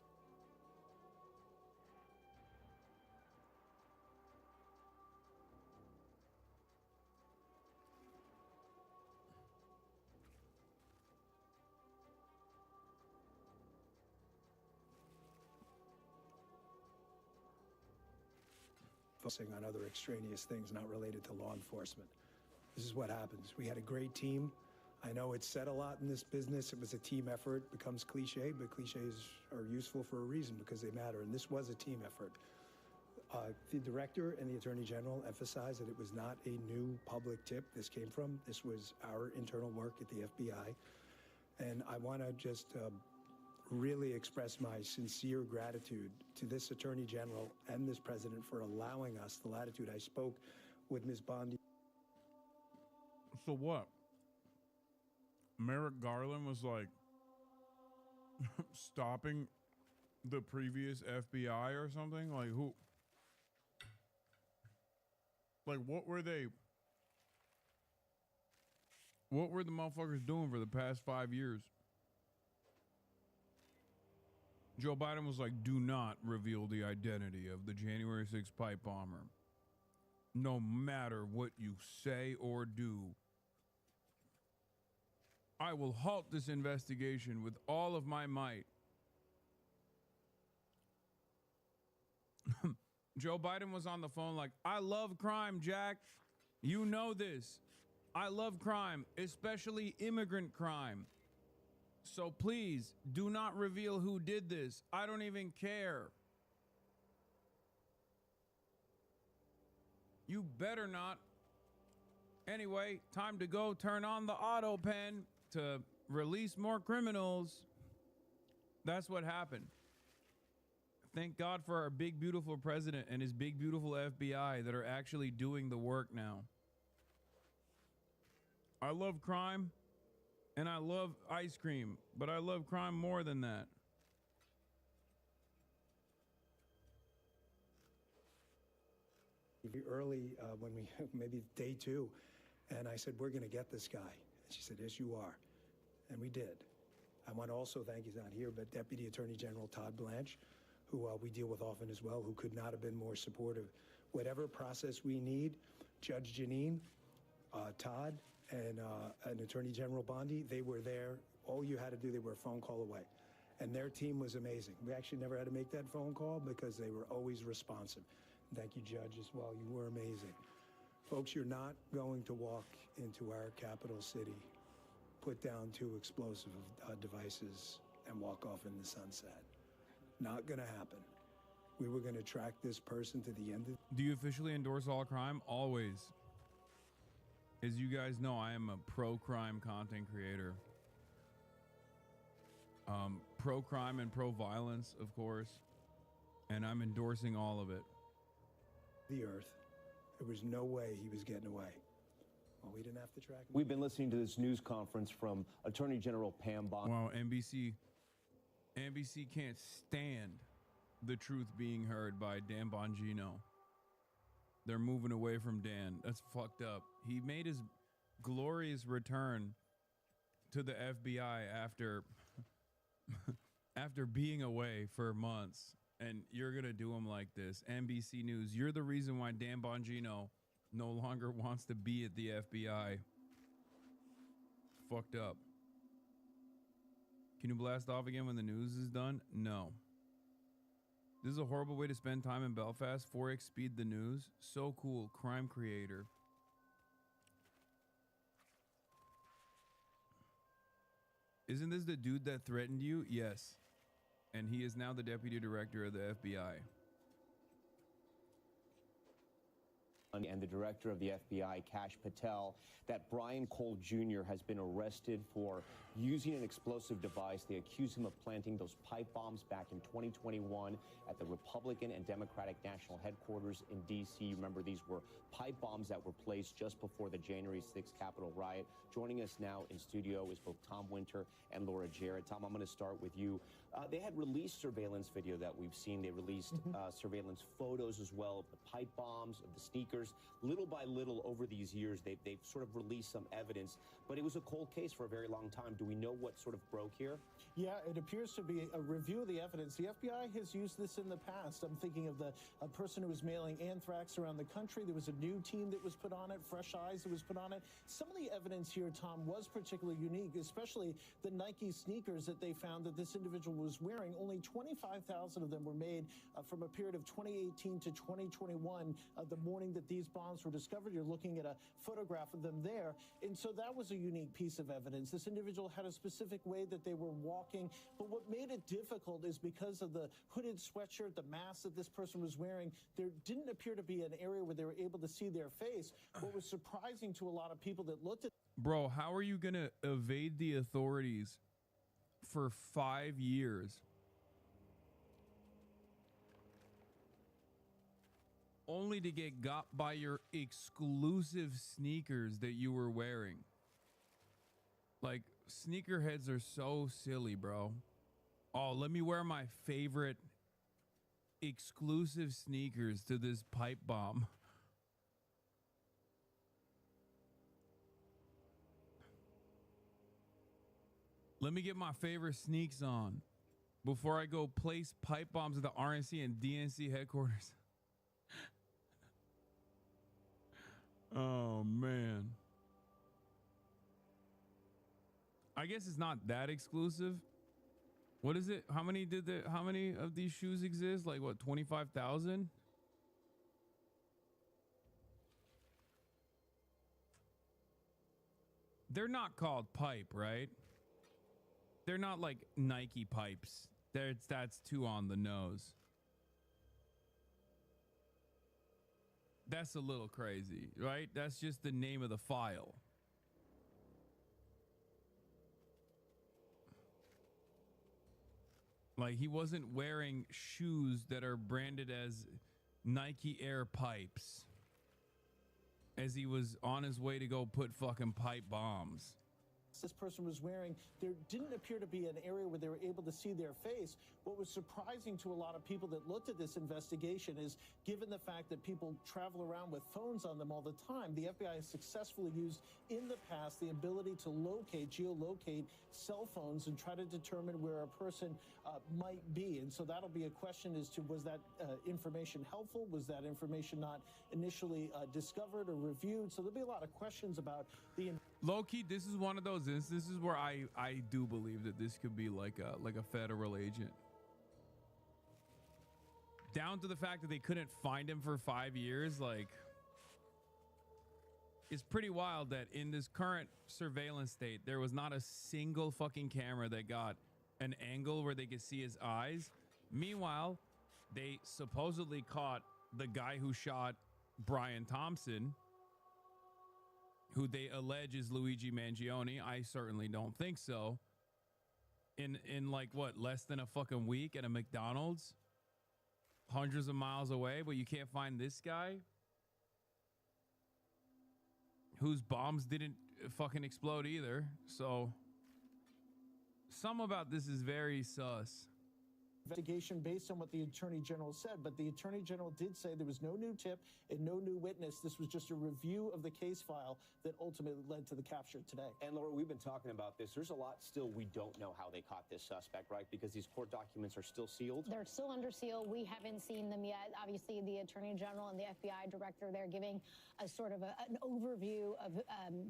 Focusing on other extraneous things not related to law enforcement. This is what happens. We had a great team. I know it's said a lot in this business. It was a team effort. It becomes cliche, but cliches are useful for a reason because they matter. And this was a team effort. The director and the attorney general emphasized that it was not a new public tip this came from. This was our internal work at the FBI. And I want to just really express my sincere gratitude to this attorney general and this president for allowing us the latitude. I spoke with Ms. Bondi. So what? Merrick Garland was like stopping the previous FBI or something? Like who? Like what were they? What were the motherfuckers doing for the past 5 years? Joe Biden was like, do not reveal the identity of the January 6th pipe bomber. No matter what you say or do, I will halt this investigation with all of my might. Joe Biden was on the phone like, I love crime, Jack. You know this. I love crime, especially immigrant crime. So please do not reveal who did this. I don't even care. You better not. Anyway, time to go turn on the auto pen to release more criminals. That's what happened. Thank God for our big, beautiful president and his big, beautiful FBI that are actually doing the work now. I love crime. And I love ice cream, but I love crime more than that. Early when we, maybe day 2, and I said, we're going to get this guy. And she said, yes, you are. And we did. I want to also thank, he's not here, but Deputy Attorney General Todd Blanche, who we deal with often as well, who could not have been more supportive. Whatever process we need, Judge Janine, Todd, and Attorney General Bondi, they were there. All you had to do, they were a phone call away. And their team was amazing. We actually never had to make that phone call because they were always responsive. Thank you, Judge, as well. You were amazing. Folks, you're not going to walk into our capital city, put down 2 explosive devices, and walk off in the sunset. Not going to happen. We were going to track this person to the end of... Do you officially endorse all crime? Always. As you guys know, I am a pro-crime content creator. Pro-crime and pro-violence, of course. And I'm endorsing all of it. The earth. There was no way he was getting away. Well, we didn't have to track him. We've been listening to this news conference from Attorney General Pam Bondi. Wow, NBC can't stand the truth being heard by Dan Bongino. They're moving away from Dan. That's fucked up. He made his glorious return to the FBI after being away for months. And you're going to do him like this. NBC News, you're the reason why Dan Bongino no longer wants to be at the FBI. Fucked up. Can you blast off again when the news is done? No. This is a horrible way to spend time in Belfast. 4x speed the news. So cool. Crime creator. Isn't this the dude that threatened you? Yes. and he is now the deputy director of the FBI. And the director of the FBI, Kash Patel, that Brian Cole Jr. has been arrested for using an explosive device. They accuse him of planting those pipe bombs back in 2021 at the Republican and Democratic National Headquarters in D.C. Remember, these were pipe bombs that were placed just before the January 6th Capitol riot. Joining us now in studio is both Tom Winter and Laura Jarrett. Tom, I'm going to start with you. They had released surveillance video that we've seen. They released surveillance photos as well of the pipe bombs, of the sneakers. Little by little over these years, they've sort of released some evidence, but it was a cold case for a very long time. Do we know what sort of broke here? Yeah, it appears to be a review of the evidence. The FBI has used this in the past. I'm thinking of a person who was mailing anthrax around the country. There was a new team that was put on it, fresh eyes that was put on it. Some of the evidence here, Tom, was particularly unique, especially the Nike sneakers that they found that this individual was wearing. Only 25,000 of them were made from a period of 2018 to 2021, the morning that these bombs were discovered. You're looking at a photograph of them there. And so that was a unique piece of evidence. This individual had a specific way that they were walking. But what made it difficult is because of the hooded sweatshirt, the mask that this person was wearing, there didn't appear to be an area where they were able to see their face. What was surprising to a lot of people that looked at... Bro, how are you going to evade the authorities for 5 years? Only to get got by your exclusive sneakers that you were wearing. Like, sneakerheads are so silly, bro. Oh, let me wear my favorite exclusive sneakers to this pipe bomb. Let me get my favorite sneaks on before I go place pipe bombs at the RNC and DNC headquarters. Oh, man. I guess it's not that exclusive. What is it? How many of these shoes exist? Like what, 25,000? They're not called pipe, right? They're not like Nike pipes. That's too on the nose. That's a little crazy, right? That's just the name of the file. Like, he wasn't wearing shoes that are branded as Nike Air pipes as he was on his way to go put fucking pipe bombs. This person was wearing, there didn't appear to be an area where they were able to see their face. What was surprising to a lot of people that looked at this investigation is, given the fact that people travel around with phones on them all the time, the FBI has successfully used in the past the ability to geolocate cell phones and try to determine where a person might be. And so that'll be a question as to, was that information helpful? Was that information not initially discovered or reviewed? So there'll be a lot of questions about the... Low-key, this is one of those instances where I do believe that this could be like a federal agent. Down to the fact that they couldn't find him for 5 years, like, it's pretty wild that in this current surveillance state, there was not a single fucking camera that got an angle where they could see his eyes. Meanwhile, they supposedly caught the guy who shot Brian Thompson, who they allege is Luigi Mangione. I certainly don't think so. In like what, less than a fucking week at a McDonald's, hundreds of miles away, but you can't find this guy whose bombs didn't fucking explode either. So some about this is very sus. Investigation based on what the Attorney General said, but the Attorney General did say there was no new tip and no new witness. This was just a review of the case file that ultimately led to the capture today. And Laura, we've been talking about this. There's a lot still we don't know how they caught this suspect, right? Because these court documents are still sealed. They're still under seal. We haven't seen them yet. Obviously, the Attorney General and the FBI director, they're giving a sort of an overview of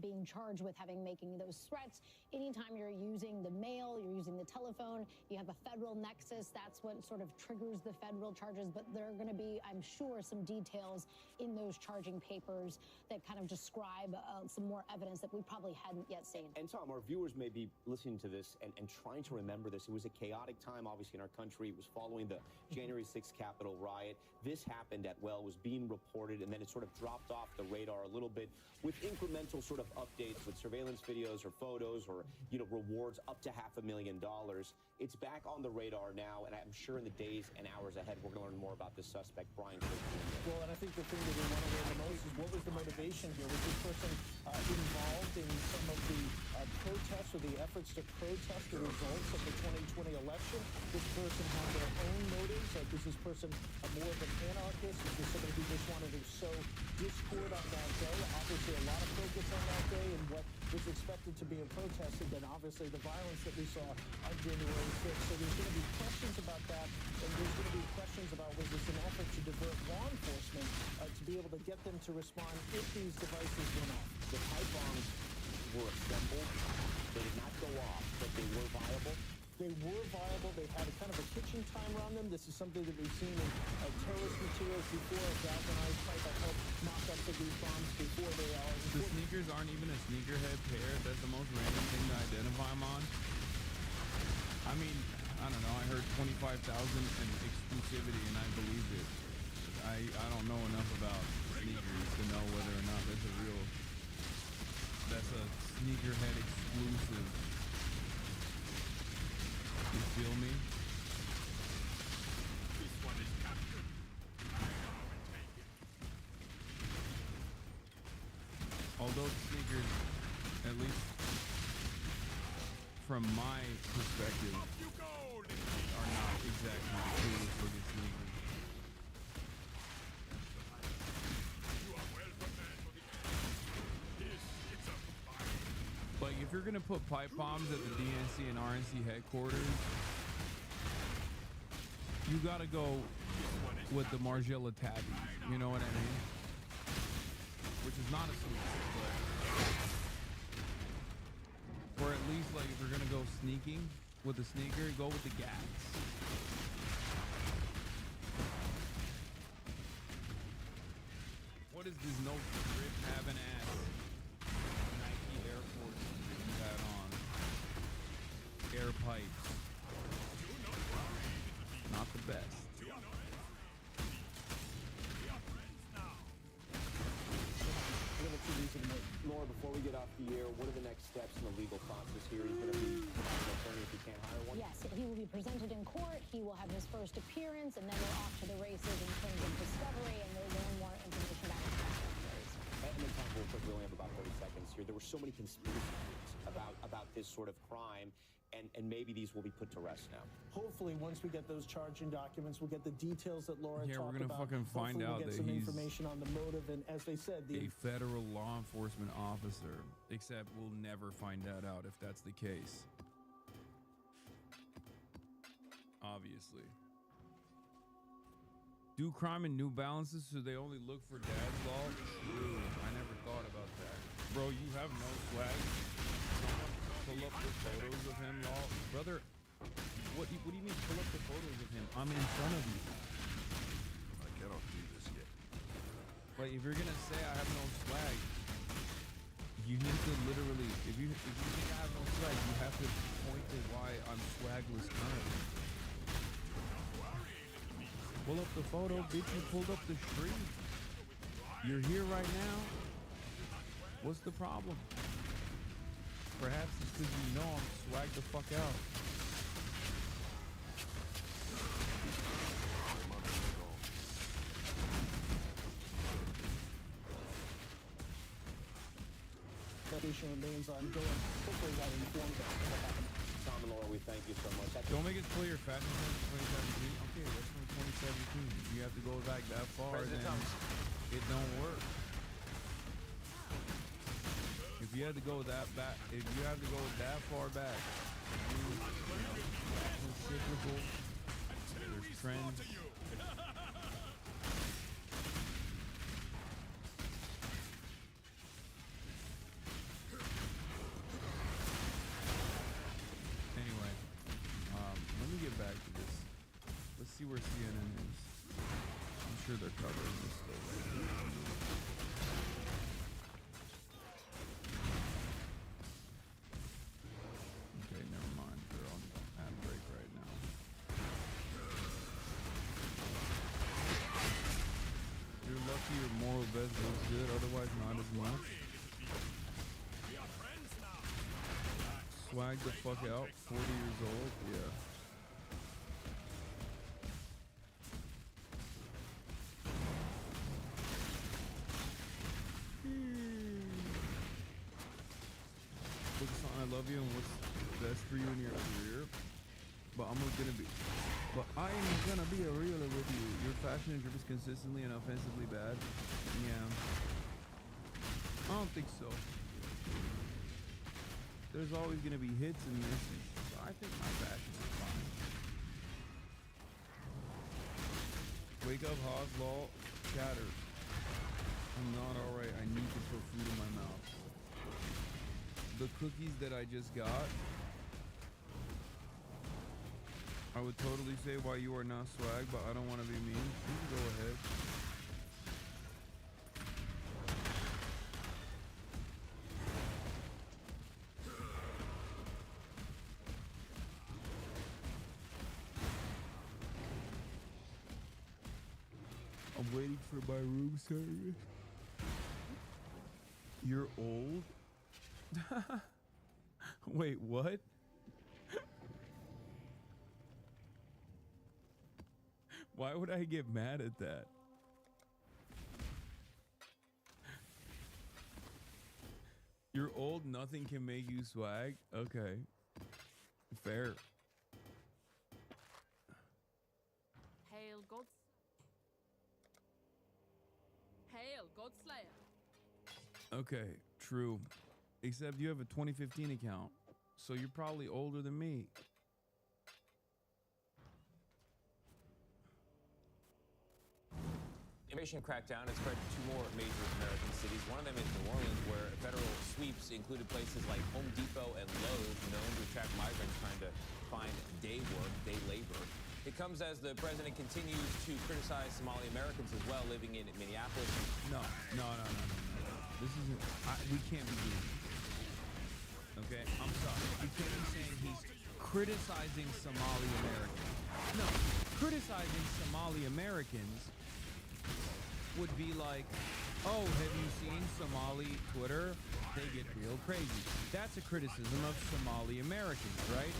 being charged with making those threats. Anytime you're using the mail, you're using the telephone, zone. You have a federal nexus. That's what sort of triggers the federal charges. But there are going to be, I'm sure, some details in those charging papers that kind of describe some more evidence that we probably hadn't yet seen. And Tom, our viewers may be listening to this and trying to remember this. It was a chaotic time, obviously, in our country. It was following the January 6th Capitol riot. This happened at, well, was being reported, and then it sort of dropped off the radar a little bit with incremental sort of updates with surveillance videos or photos or, you know, rewards up to $500,000. It's back on the radar now, and I'm sure in the days and hours ahead, we're going to learn more about this suspect, Brian. Well, and I think the thing that we want to learn the most is what was the motivation here? Was this person involved in some of the protests or the efforts to protest the results of the 2020 election? This person had their own motives? Was this person more of an anarchist? Is this somebody who just wanted to sow discord on that day? Obviously, a lot of focus on that day and what was expected to be a protest, and then obviously the violence that we saw on January 6th. So there's going to be questions about that, and there's going to be questions about was this an effort to divert law enforcement to be able to get them to respond if these devices went off. The pipe bombs were assembled. They did not go off, but they were viable. They were viable. They had a kind of a kitchen timer on them. This is something that we've seen in terrorist materials before. A galvanized pipe that helped knock up these bombs before they are. The sneakers aren't even a sneakerhead pair. That's the most random thing to identify them on. I mean, I don't know. I heard 25,000 and exclusivity, and I believed it. I don't know enough about sneakers to know whether or not that's a sneakerhead exclusive. You feel me? This one is captured. I go and take it. Although the sneakers, at least from my perspective, are not exactly the coolest looking sneakers. Like, if you're gonna put pipe bombs at the DNC and RNC headquarters, you gotta go with the Margiela tabby. You know what I mean? Which is not a sneaker, but or at least, like, if you're gonna go sneaking with a sneaker, go with the Gats. What is this no grip having ass Nike Air Force that you had on? Air pipes. Not the best. Laura, before we get off the air, what are the next steps in the legal process here? He's going to be an attorney if he can't hire one? Yes, he will be presented in court. He will have his first appearance, and then we're off to the races in terms of discovery, and we'll learn more information about his background. And then, Tom, real quick, we only have about 30 seconds here. There were so many conspiracy theories about this sort of crime, and maybe these will be put to rest now. Hopefully, once we get those charging documents, we'll get the details that Laura Yeah, talked we're gonna about. fucking find Hopefully out we'll get that some he's information on the motive, and as they said, a federal law enforcement officer. Except we'll never find that out if that's the case. Obviously. Do crime in New Balances so they only look for dad's law? Ooh, I never thought about that. Bro, you have no swag. Pull up the photos of him, y'all. Brother, what do you mean pull up the photos of him? I'm in front of you. I cannot do this yet. Like, if you're gonna say I have no swag, you need to literally, if you think I have no swag, you have to point to why I'm swagless currently. Pull up the photo, bitch. You pulled up the street. You're here right now. What's the problem? Perhaps it's because you know I'm swagged the fuck out. investigation remains ongoing. Hopefully that informs us of what happened. Tom and Laura, we thank you so much. Don't make it clear, Fat Man 2017. Okay, that's from 2017. You have to go back that far, then it don't work. If you had to go that back, if you have to go that far back, there's cyclical, there's trends. Anyway, back to this. Let's see where CNN is. I'm sure they're covering this still. Okay, never mind. They're on ad break right now. You're lucky your moral vest looks good, otherwise not as much. Swag the fuck out, 40 years old, yeah. Look, son, I love you and what's best for you in your career. But I am gonna be a realer with you. Your fashion and drip is consistently and offensively bad. Yeah. I don't think so. There's always gonna be hits and misses. So I think my fashion is fine. Wake up, Hoslaw. Chatter. I'm not alright. I need to put food in my mouth. The cookies that I just got, I would totally say why you are not swag, but I don't want to be mean. You can go ahead. I'm waiting for my room service. You're old? Wait, what? Why would I get mad at that? You're old, nothing can make you swag? Okay. Fair. Hail God. Hail Godslayer. Okay, true. Except you have a 2015 account, so you're probably older than me. Immigration crackdown has spread to 2 more major American cities. One of them is New Orleans, where federal sweeps included places like Home Depot and Lowe's, known to attract migrants trying to find day work, day labor. It comes as the president continues to criticize Somali Americans as well, living in Minneapolis. No. This isn't. We can't be doing this. Okay, I'm sorry. You can't be saying he's criticizing Somali Americans. No, criticizing Somali Americans would be like, oh, have you seen Somali Twitter? They get real crazy. That's a criticism of Somali Americans, right?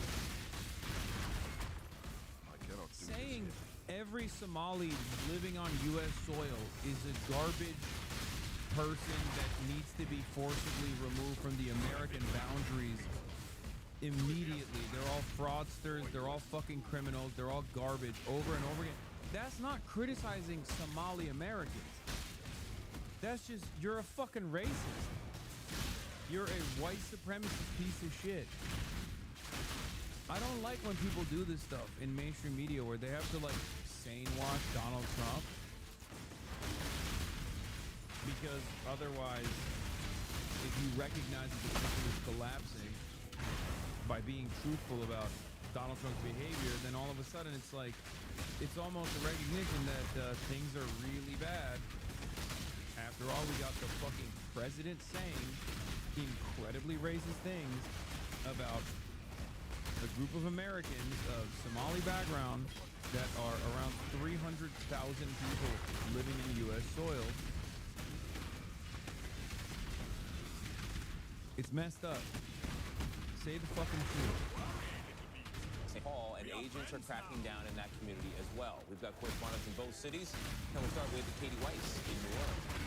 Saying every Somali living on U.S. soil is a garbage person that needs to be forcibly removed from the American boundaries immediately. They're all fraudsters. They're all fucking criminals. They're all garbage over and over again. That's not criticizing Somali Americans. That's just, you're a fucking racist. You're a white supremacist piece of shit. I don't like when people do this stuff in mainstream media where they have to like sane wash Donald Trump. Because otherwise, if you recognize that the system is collapsing by being truthful about Donald Trump's behavior, then all of a sudden it's like, it's almost a recognition that things are really bad. After all, we got the fucking president saying incredibly racist things about a group of Americans of Somali background that are around 300,000 people living in U.S. soil. It's messed up. Say the fucking truth. St. Paul, and agents are cracking down in that community as well. We've got correspondents in both cities, and we'll start with Katie Weiss in New Orleans.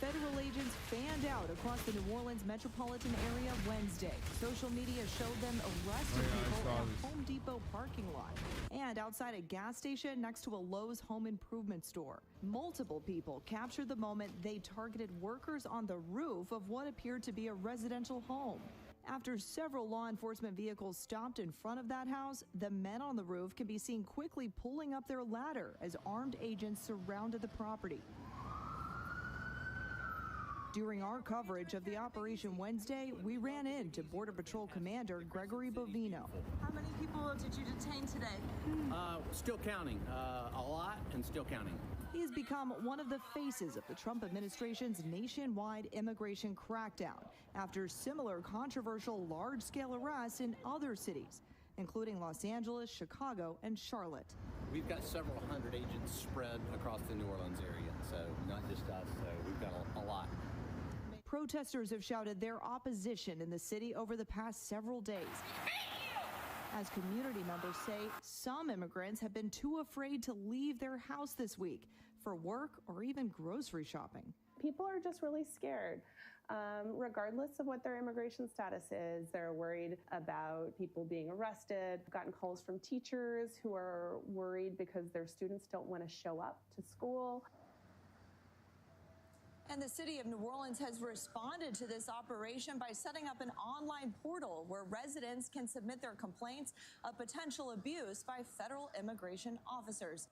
Federal agents fanned out across the New Orleans metropolitan area Wednesday. Social media showed them arresting people in a Home Depot parking lot and outside a gas station next to a Lowe's home improvement store. Multiple people captured the moment they targeted workers on the roof of what appeared to be a residential home. After several law enforcement vehicles stopped in front of that house, the men on the roof can be seen quickly pulling up their ladder as armed agents surrounded the property. During our coverage of the operation Wednesday, we ran into Border Patrol Commander Gregory Bovino. How many people folk did you detain today? Still counting. A lot and still counting. He has become one of the faces of the Trump administration's nationwide immigration crackdown after similar controversial large-scale arrests in other cities, including Los Angeles, Chicago, and Charlotte. We've got several hundred agents spread across the New Orleans area, so not just us, so we've got a lot. Protesters have shouted their opposition in the city over the past several days. As community members say, some immigrants have been too afraid to leave their house this week for work or even grocery shopping. People are just really scared. Regardless of what their immigration status is, they're worried about people being arrested. I've gotten calls from teachers who are worried because their students don't want to show up to school. And the city of New Orleans has responded to this operation by setting up an online portal where residents can submit their complaints of potential abuse by federal immigration officers.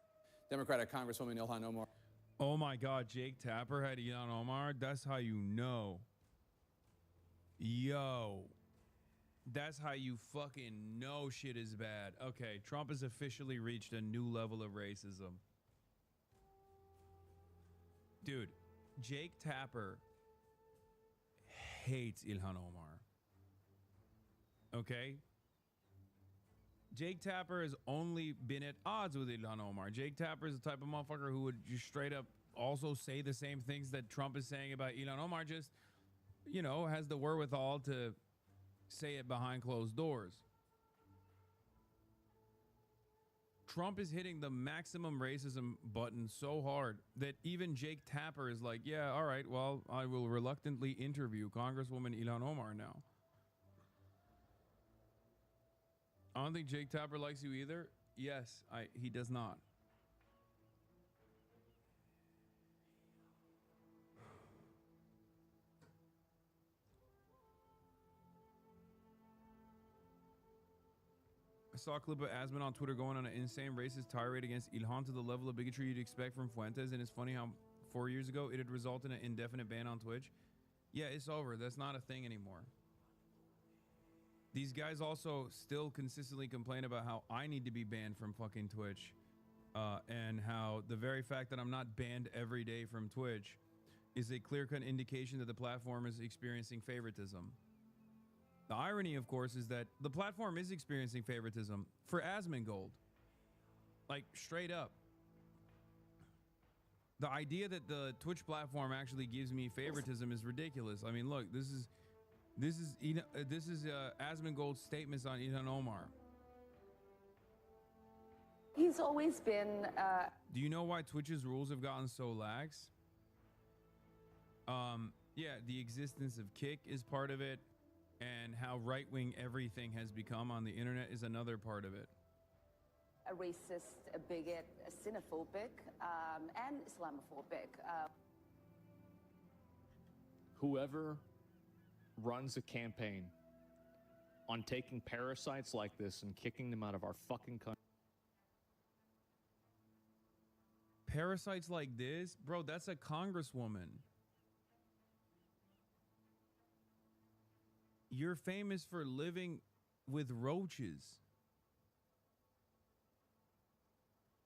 Democratic Congresswoman Ilhan Omar. Oh my God, Jake Tapper had Ilhan Omar. That's how you know. Yo. That's how you fucking know shit is bad. Okay, Trump has officially reached a new level of racism. Dude, Jake Tapper hates Ilhan Omar. Okay? Jake Tapper has only been at odds with Ilhan Omar. Jake Tapper is the type of motherfucker who would just straight up also say the same things that Trump is saying about Ilhan Omar, just, you know, has the wherewithal to say it behind closed doors. Trump is hitting the maximum racism button so hard that even Jake Tapper is like, yeah, all right, well, I will reluctantly interview Congresswoman Ilhan Omar now. I don't think Jake Tapper likes you either. Yes, he does not. I saw a clip of Asman on Twitter going on an insane racist tirade against Ilhan to the level of bigotry you'd expect from Fuentes, and it's funny how 4 years ago it had resulted in an indefinite ban on Twitch. Yeah, it's over. That's not a thing anymore. These guys also still consistently complain about how I need to be banned from fucking Twitch, and how the very fact that I'm not banned every day from Twitch is a clear-cut indication that the platform is experiencing favoritism. The irony, of course, is that the platform is experiencing favoritism for Asmongold. Like, straight up. The idea that the Twitch platform actually gives me favoritism is ridiculous. I mean, look, this is Asmongold's statements on Ilhan Omar. He's always been... Do you know why Twitch's rules have gotten so lax? Yeah, the existence of Kick is part of it, and how right-wing everything has become on the internet is another part of it. A racist, a bigot, a xenophobic, and Islamophobic. Whoever runs a campaign on taking parasites like this and kicking them out of our fucking country. Parasites like this? Bro, that's a congresswoman. You're famous for living with roaches.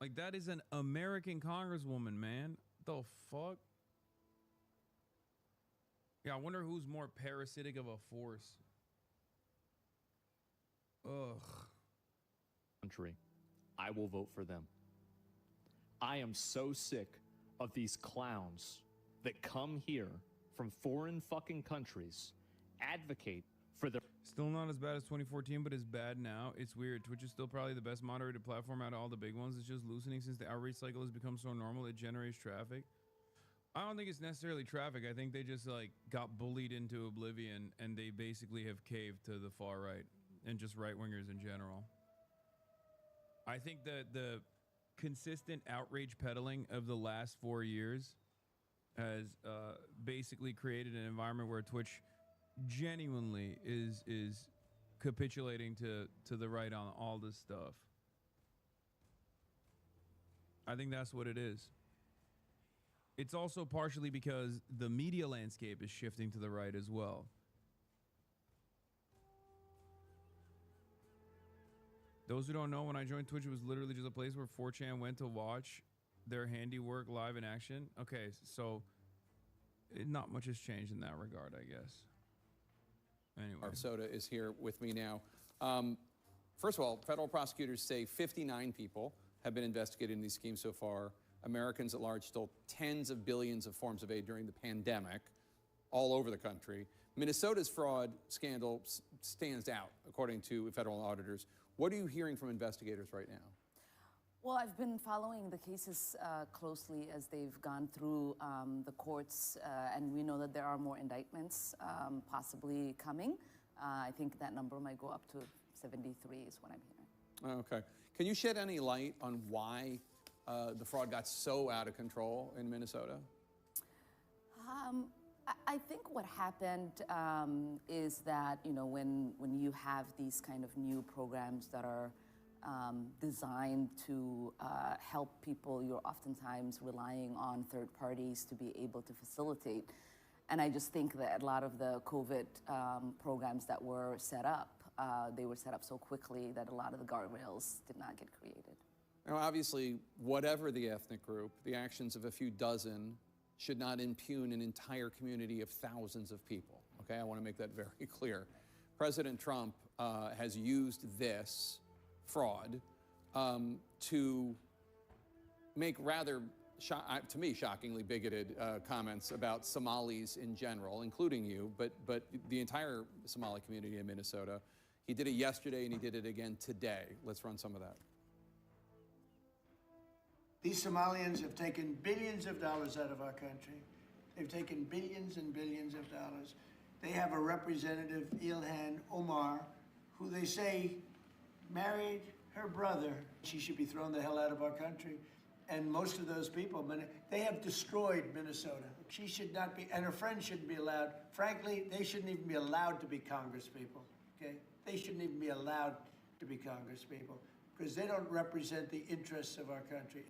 Like, that is an American congresswoman, man. The fuck? Yeah, I wonder who's more parasitic of a force. Ugh. Country. I will vote for them. I am so sick of these clowns that come here from foreign fucking countries, advocate for their... Still not as bad as 2014, but is bad now. It's weird. Twitch is still probably the best moderated platform out of all the big ones. It's just loosening since the outreach cycle has become so normal. It generates traffic. I don't think it's necessarily traffic. I think they just like got bullied into oblivion, and they basically have caved to the far right and just right-wingers in general. I think that the consistent outrage peddling of the last 4 years has basically created an environment where Twitch genuinely is capitulating to the right on all this stuff. I think that's what it is. It's also partially because the media landscape is shifting to the right as well. Those who don't know, when I joined Twitch, it was literally just a place where 4chan went to watch their handiwork live in action. Okay, so not much has changed in that regard, I guess. Anyway. Minnesota is here with me now. First of all, federal prosecutors say 59 people have been investigated in these schemes so far. Americans at large stole tens of billions of forms of aid during the pandemic all over the country. Minnesota's fraud scandal stands out, according to federal auditors. What are you hearing from investigators right now? Well, I've been following the cases closely as they've gone through the courts, and we know that there are more indictments possibly coming. I think that number might go up to 73 is what I'm hearing. Okay. Can you shed any light on why the fraud got so out of control in Minnesota? I think what happened is that, you know, when you have these kind of new programs that are designed to help people, you're oftentimes relying on third parties to be able to facilitate. And I just think that a lot of the COVID programs that were set up, they were set up so quickly that a lot of the guardrails did not get created. Now, obviously, whatever the ethnic group, the actions of a few dozen should not impugn an entire community of thousands of people. Okay, I want to make that very clear. President Trump has used this fraud to make rather, to me, shockingly bigoted comments about Somalis in general, including you, but the entire Somali community in Minnesota. He did it yesterday and he did it again today. Let's run some of that. These Somalians have taken billions of dollars out of our country. They've taken billions and billions of dollars. They have a representative, Ilhan Omar, who they say married her brother. She should be thrown the hell out of our country. And most of those people, they have destroyed Minnesota. She should not be, and her friends shouldn't be allowed. Frankly, they shouldn't even be allowed to be congresspeople, okay? They shouldn't even be allowed to be congresspeople because they don't represent the interests of our country.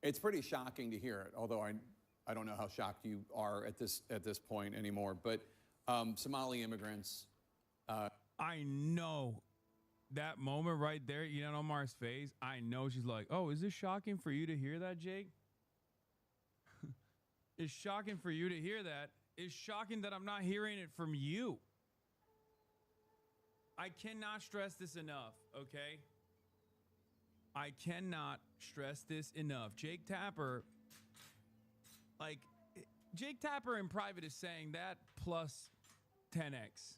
It's pretty shocking to hear it, although I don't know how shocked you are at this point anymore. But Somali immigrants. I know that moment right there, you know, Omar's face. I know she's like, "Oh, is this shocking for you to hear that, Jake? It's shocking for you to hear that. It's shocking that I'm not hearing it from you." I cannot stress this enough, okay? I cannot stress this enough. Jake Tapper, like, Jake Tapper in private is saying that plus 10x.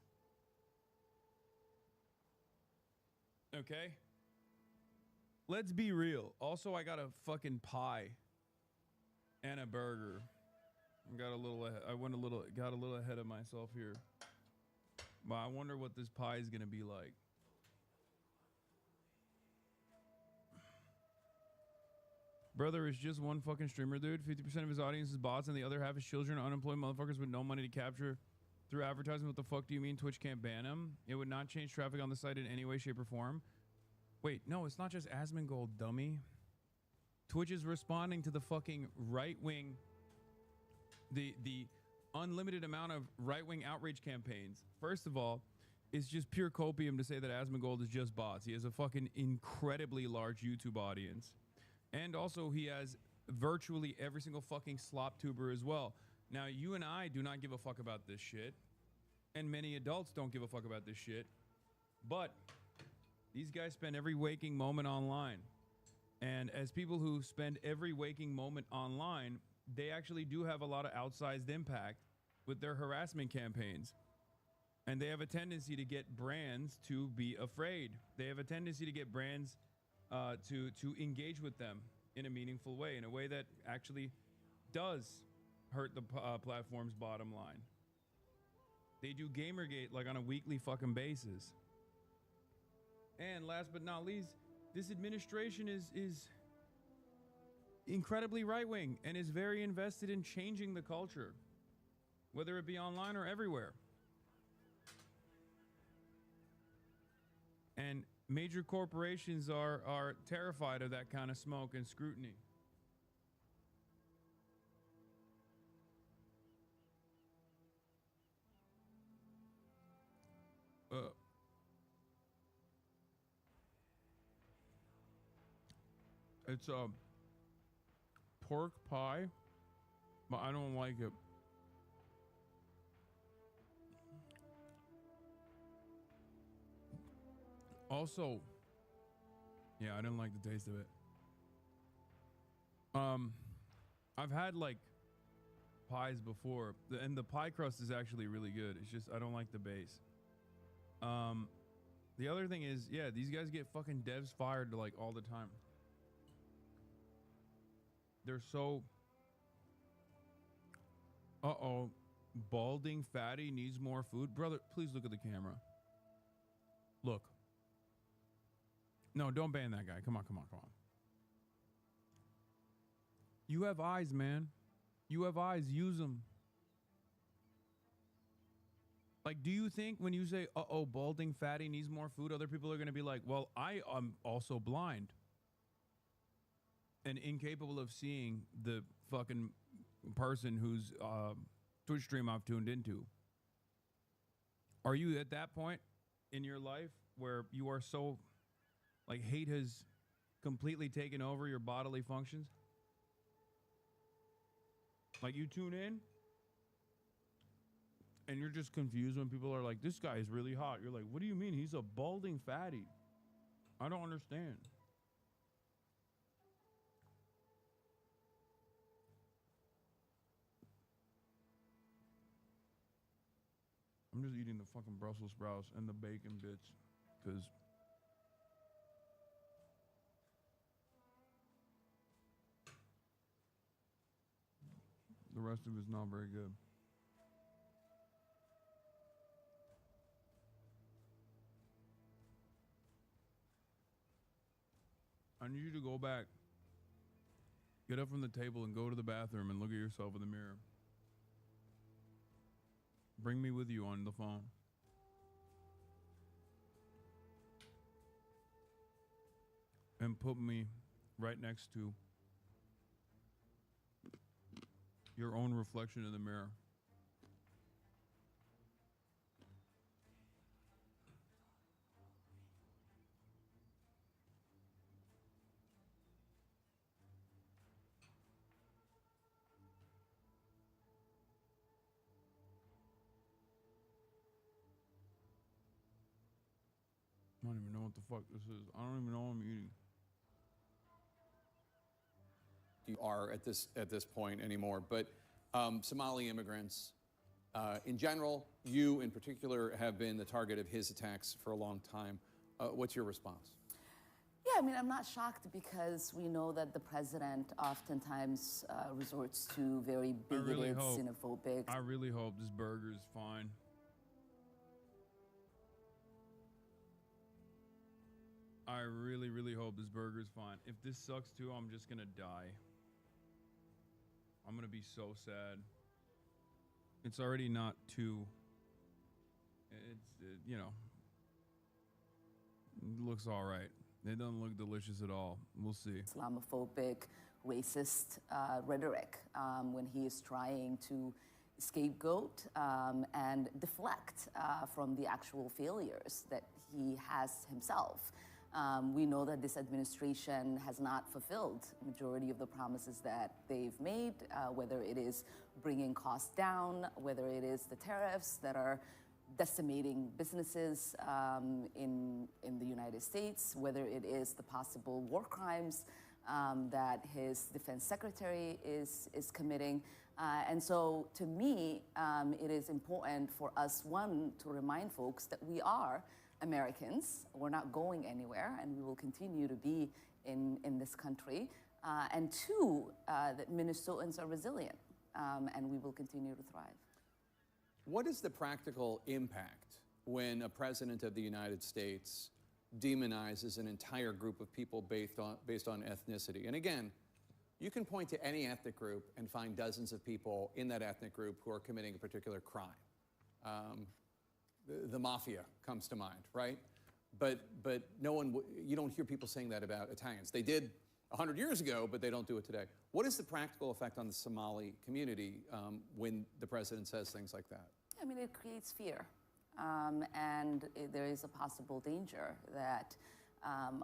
Okay? Let's be real. Also, I got a fucking pie and a burger. Got a little ahead of myself here. But I wonder what this pie is gonna be like. Brother is just one fucking streamer, dude. 50% of his audience is bots, and the other half is children, unemployed motherfuckers with no money to capture through advertising. What the fuck do you mean Twitch can't ban him? It would not change traffic on the site in any way, shape, or form. Wait, no, it's not just Asmongold, dummy. Twitch is responding to the fucking right-wing, the unlimited amount of right-wing outrage campaigns. First of all, it's just pure copium to say that Asmongold is just bots. He has a fucking incredibly large YouTube audience. And also, he has virtually every single fucking slop tuber as well. Now, you and I do not give a fuck about this shit. And many adults don't give a fuck about this shit. But these guys spend every waking moment online. And as people who spend every waking moment online, they actually do have a lot of outsized impact with their harassment campaigns. And they have a tendency to get brands to be afraid. They have a tendency to get brands to engage with them in a meaningful way, in a way that actually does hurt the platform's bottom line. They do Gamergate like on a weekly fucking basis. And last but not least, this administration is incredibly right-wing and is very invested in changing the culture, whether it be online or everywhere. And major corporations are terrified of that kind of smoke and scrutiny. It's a pork pie, but I don't like it. Also, yeah, I didn't like the taste of it. I've had like pies before, and the pie crust is actually really good. It's just I don't like the base. The other thing is, yeah, these guys get fucking devs fired like all the time. They're so. Uh-oh, balding fatty needs more food, brother. Please look at the camera. Look. No, don't ban that guy. Come on, come on, come on. You have eyes, man. You have eyes. Use them. Like, do you think when you say, uh-oh, balding fatty needs more food, other people are going to be like, well, I am also blind and incapable of seeing the fucking person whose Twitch stream I've tuned into? Are you at that point in your life where you are so, like, hate has completely taken over your bodily functions? Like, you tune in and you're just confused when people are like, this guy is really hot. You're like, what do you mean? He's a balding fatty. I don't understand. I'm just eating the fucking Brussels sprouts and the bacon bits because the rest of it's not very good. I need you to go back, get up from the table and go to the bathroom and look at yourself in the mirror. Bring me with you on the phone. And put me right next to your own reflection in the mirror. I don't even know what the fuck this is. I don't even know what I'm eating. You are at this point anymore, but Somali immigrants in general, you in particular, have been the target of his attacks for a long time. What's your response? Yeah, I mean, I'm not shocked because we know that the president oftentimes resorts to very bigoted, xenophobic. I really hope this burger is fine. I really, really hope this burger is fine. If this sucks too, I'm just gonna die. I'm gonna be so sad. It's already not too. You know, it looks all right. It doesn't look delicious at all. We'll see. Islamophobic, racist rhetoric when he is trying to scapegoat and deflect from the actual failures that he has himself. We know that this administration has not fulfilled the majority of the promises that they've made, whether it is bringing costs down, whether it is the tariffs that are decimating businesses in the United States, whether it is the possible war crimes that his defense secretary is committing. And so to me, it is important for us, one, to remind folks that we are Americans. We're not going anywhere, and we will continue to be in this country. And two, that Minnesotans are resilient, and we will continue to thrive. What is the practical impact when a president of the United States demonizes an entire group of people based on ethnicity? And again, you can point to any ethnic group and find dozens of people in that ethnic group who are committing a particular crime. The mafia comes to mind, right? But no one, you don't hear people saying that about Italians. They did 100 years ago, but they don't do it today. What is the practical effect on the Somali community when the president says things like that? I mean, it creates fear. And there is a possible danger that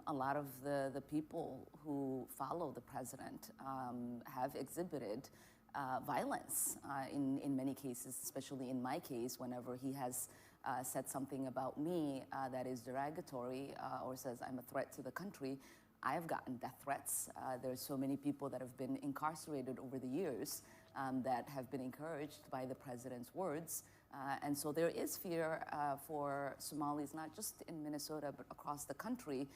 A lot of the people who follow the president have exhibited violence in many cases, especially in my case, whenever he has said something about me that is derogatory or says I'm a threat to the country. I've gotten death threats. There's so many people that have been incarcerated over the years that have been encouraged by the president's words. And so there is fear for Somalis, not just in Minnesota, but across the country,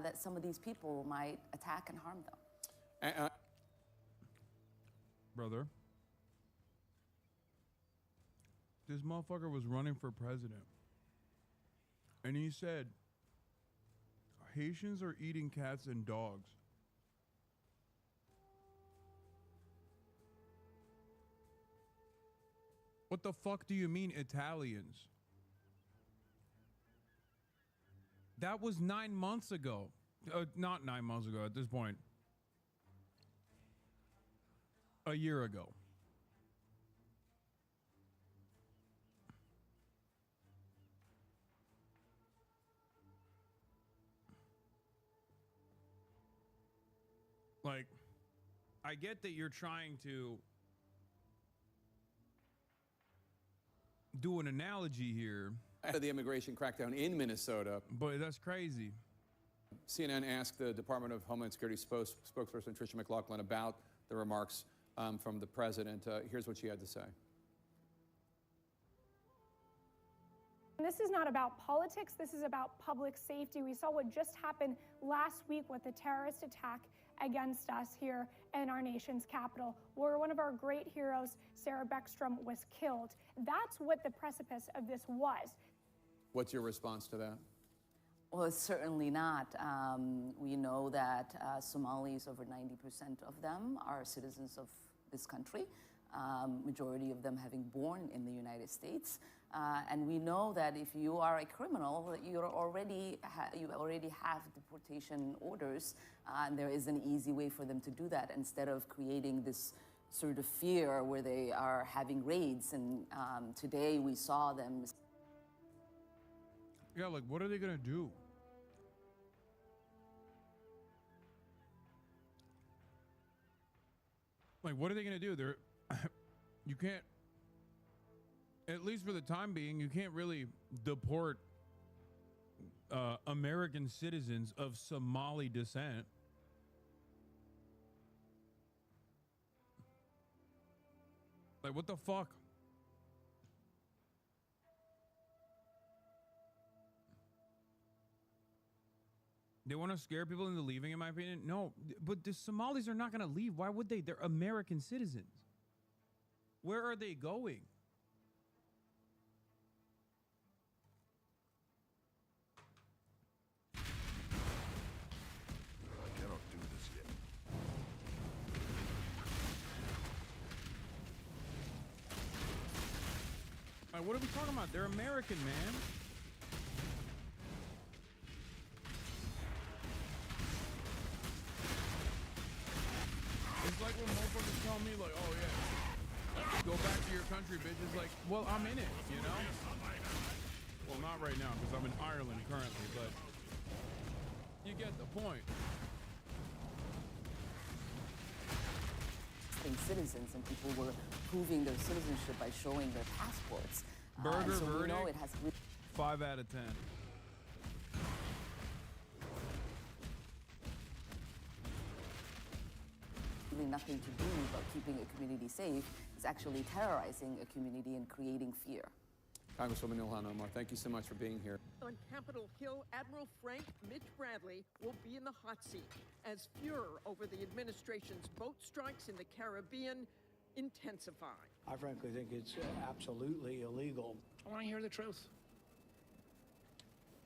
that some of these people might attack and harm them. Brother, this motherfucker was running for president. And he said, Haitians are eating cats and dogs. What the fuck do you mean Italians? That was 9 months ago. Not 9 months ago at this point. A year ago. Like, I get that you're trying to do an analogy here. After the immigration crackdown in Minnesota. But that's crazy. CNN asked the Department of Homeland Security spokesperson Tricia McLaughlin about the remarks from the president. Here's what she had to say. This is not about politics. This is about public safety. We saw what just happened last week with the terrorist attack against us here in our nation's capital, where one of our great heroes, Sarah Beckstrom, was killed. That's what the precipice of this was. What's your response to that? Well, it's certainly not. We know that Somalis, over 90% of them are citizens of this country, majority of them having born in the United States. And we know that if you are a criminal, you already have deportation orders, and there is an easy way for them to do that instead of creating this sort of fear where they are having raids. And today we saw them. Yeah, like, what are they gonna do? Like, what are they gonna do? They're, you can't, at least for the time being, you can't really deport American citizens of Somali descent. Like, what the fuck? They want to scare people into leaving, in my opinion. No, but the Somalis are not going to leave. Why would they? They're American citizens. Where are they going? I cannot do this yet. Like, what are we talking about? They're American, man. It's like when motherfuckers tell me, like, oh yeah, go back to your country, bitch. It's like, well, I'm in it, you know? Well, not right now, because I'm in Ireland currently, but you get the point. Citizens, and people were proving their citizenship by showing their passports. Burger so verdict, we know it has 5 out of 10. really nothing to do about keeping a community safe. It's actually terrorizing a community and creating fear. Congresswoman Ilhan Omar, thank you so much for being here. On Capitol Hill, Admiral Frank Mitch Bradley will be in the hot seat as furor over the administration's boat strikes in the Caribbean intensify. I frankly think it's absolutely illegal. I want to hear the truth.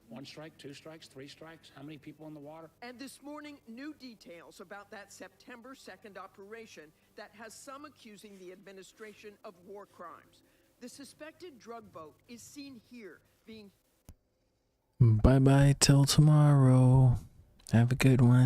1 strike, 2 strikes, 3 strikes? How many people in the water? And this morning, new details about that September 2nd operation that has some accusing the administration of war crimes. The suspected drug boat is seen here being... Bye-bye till tomorrow. Have a good one.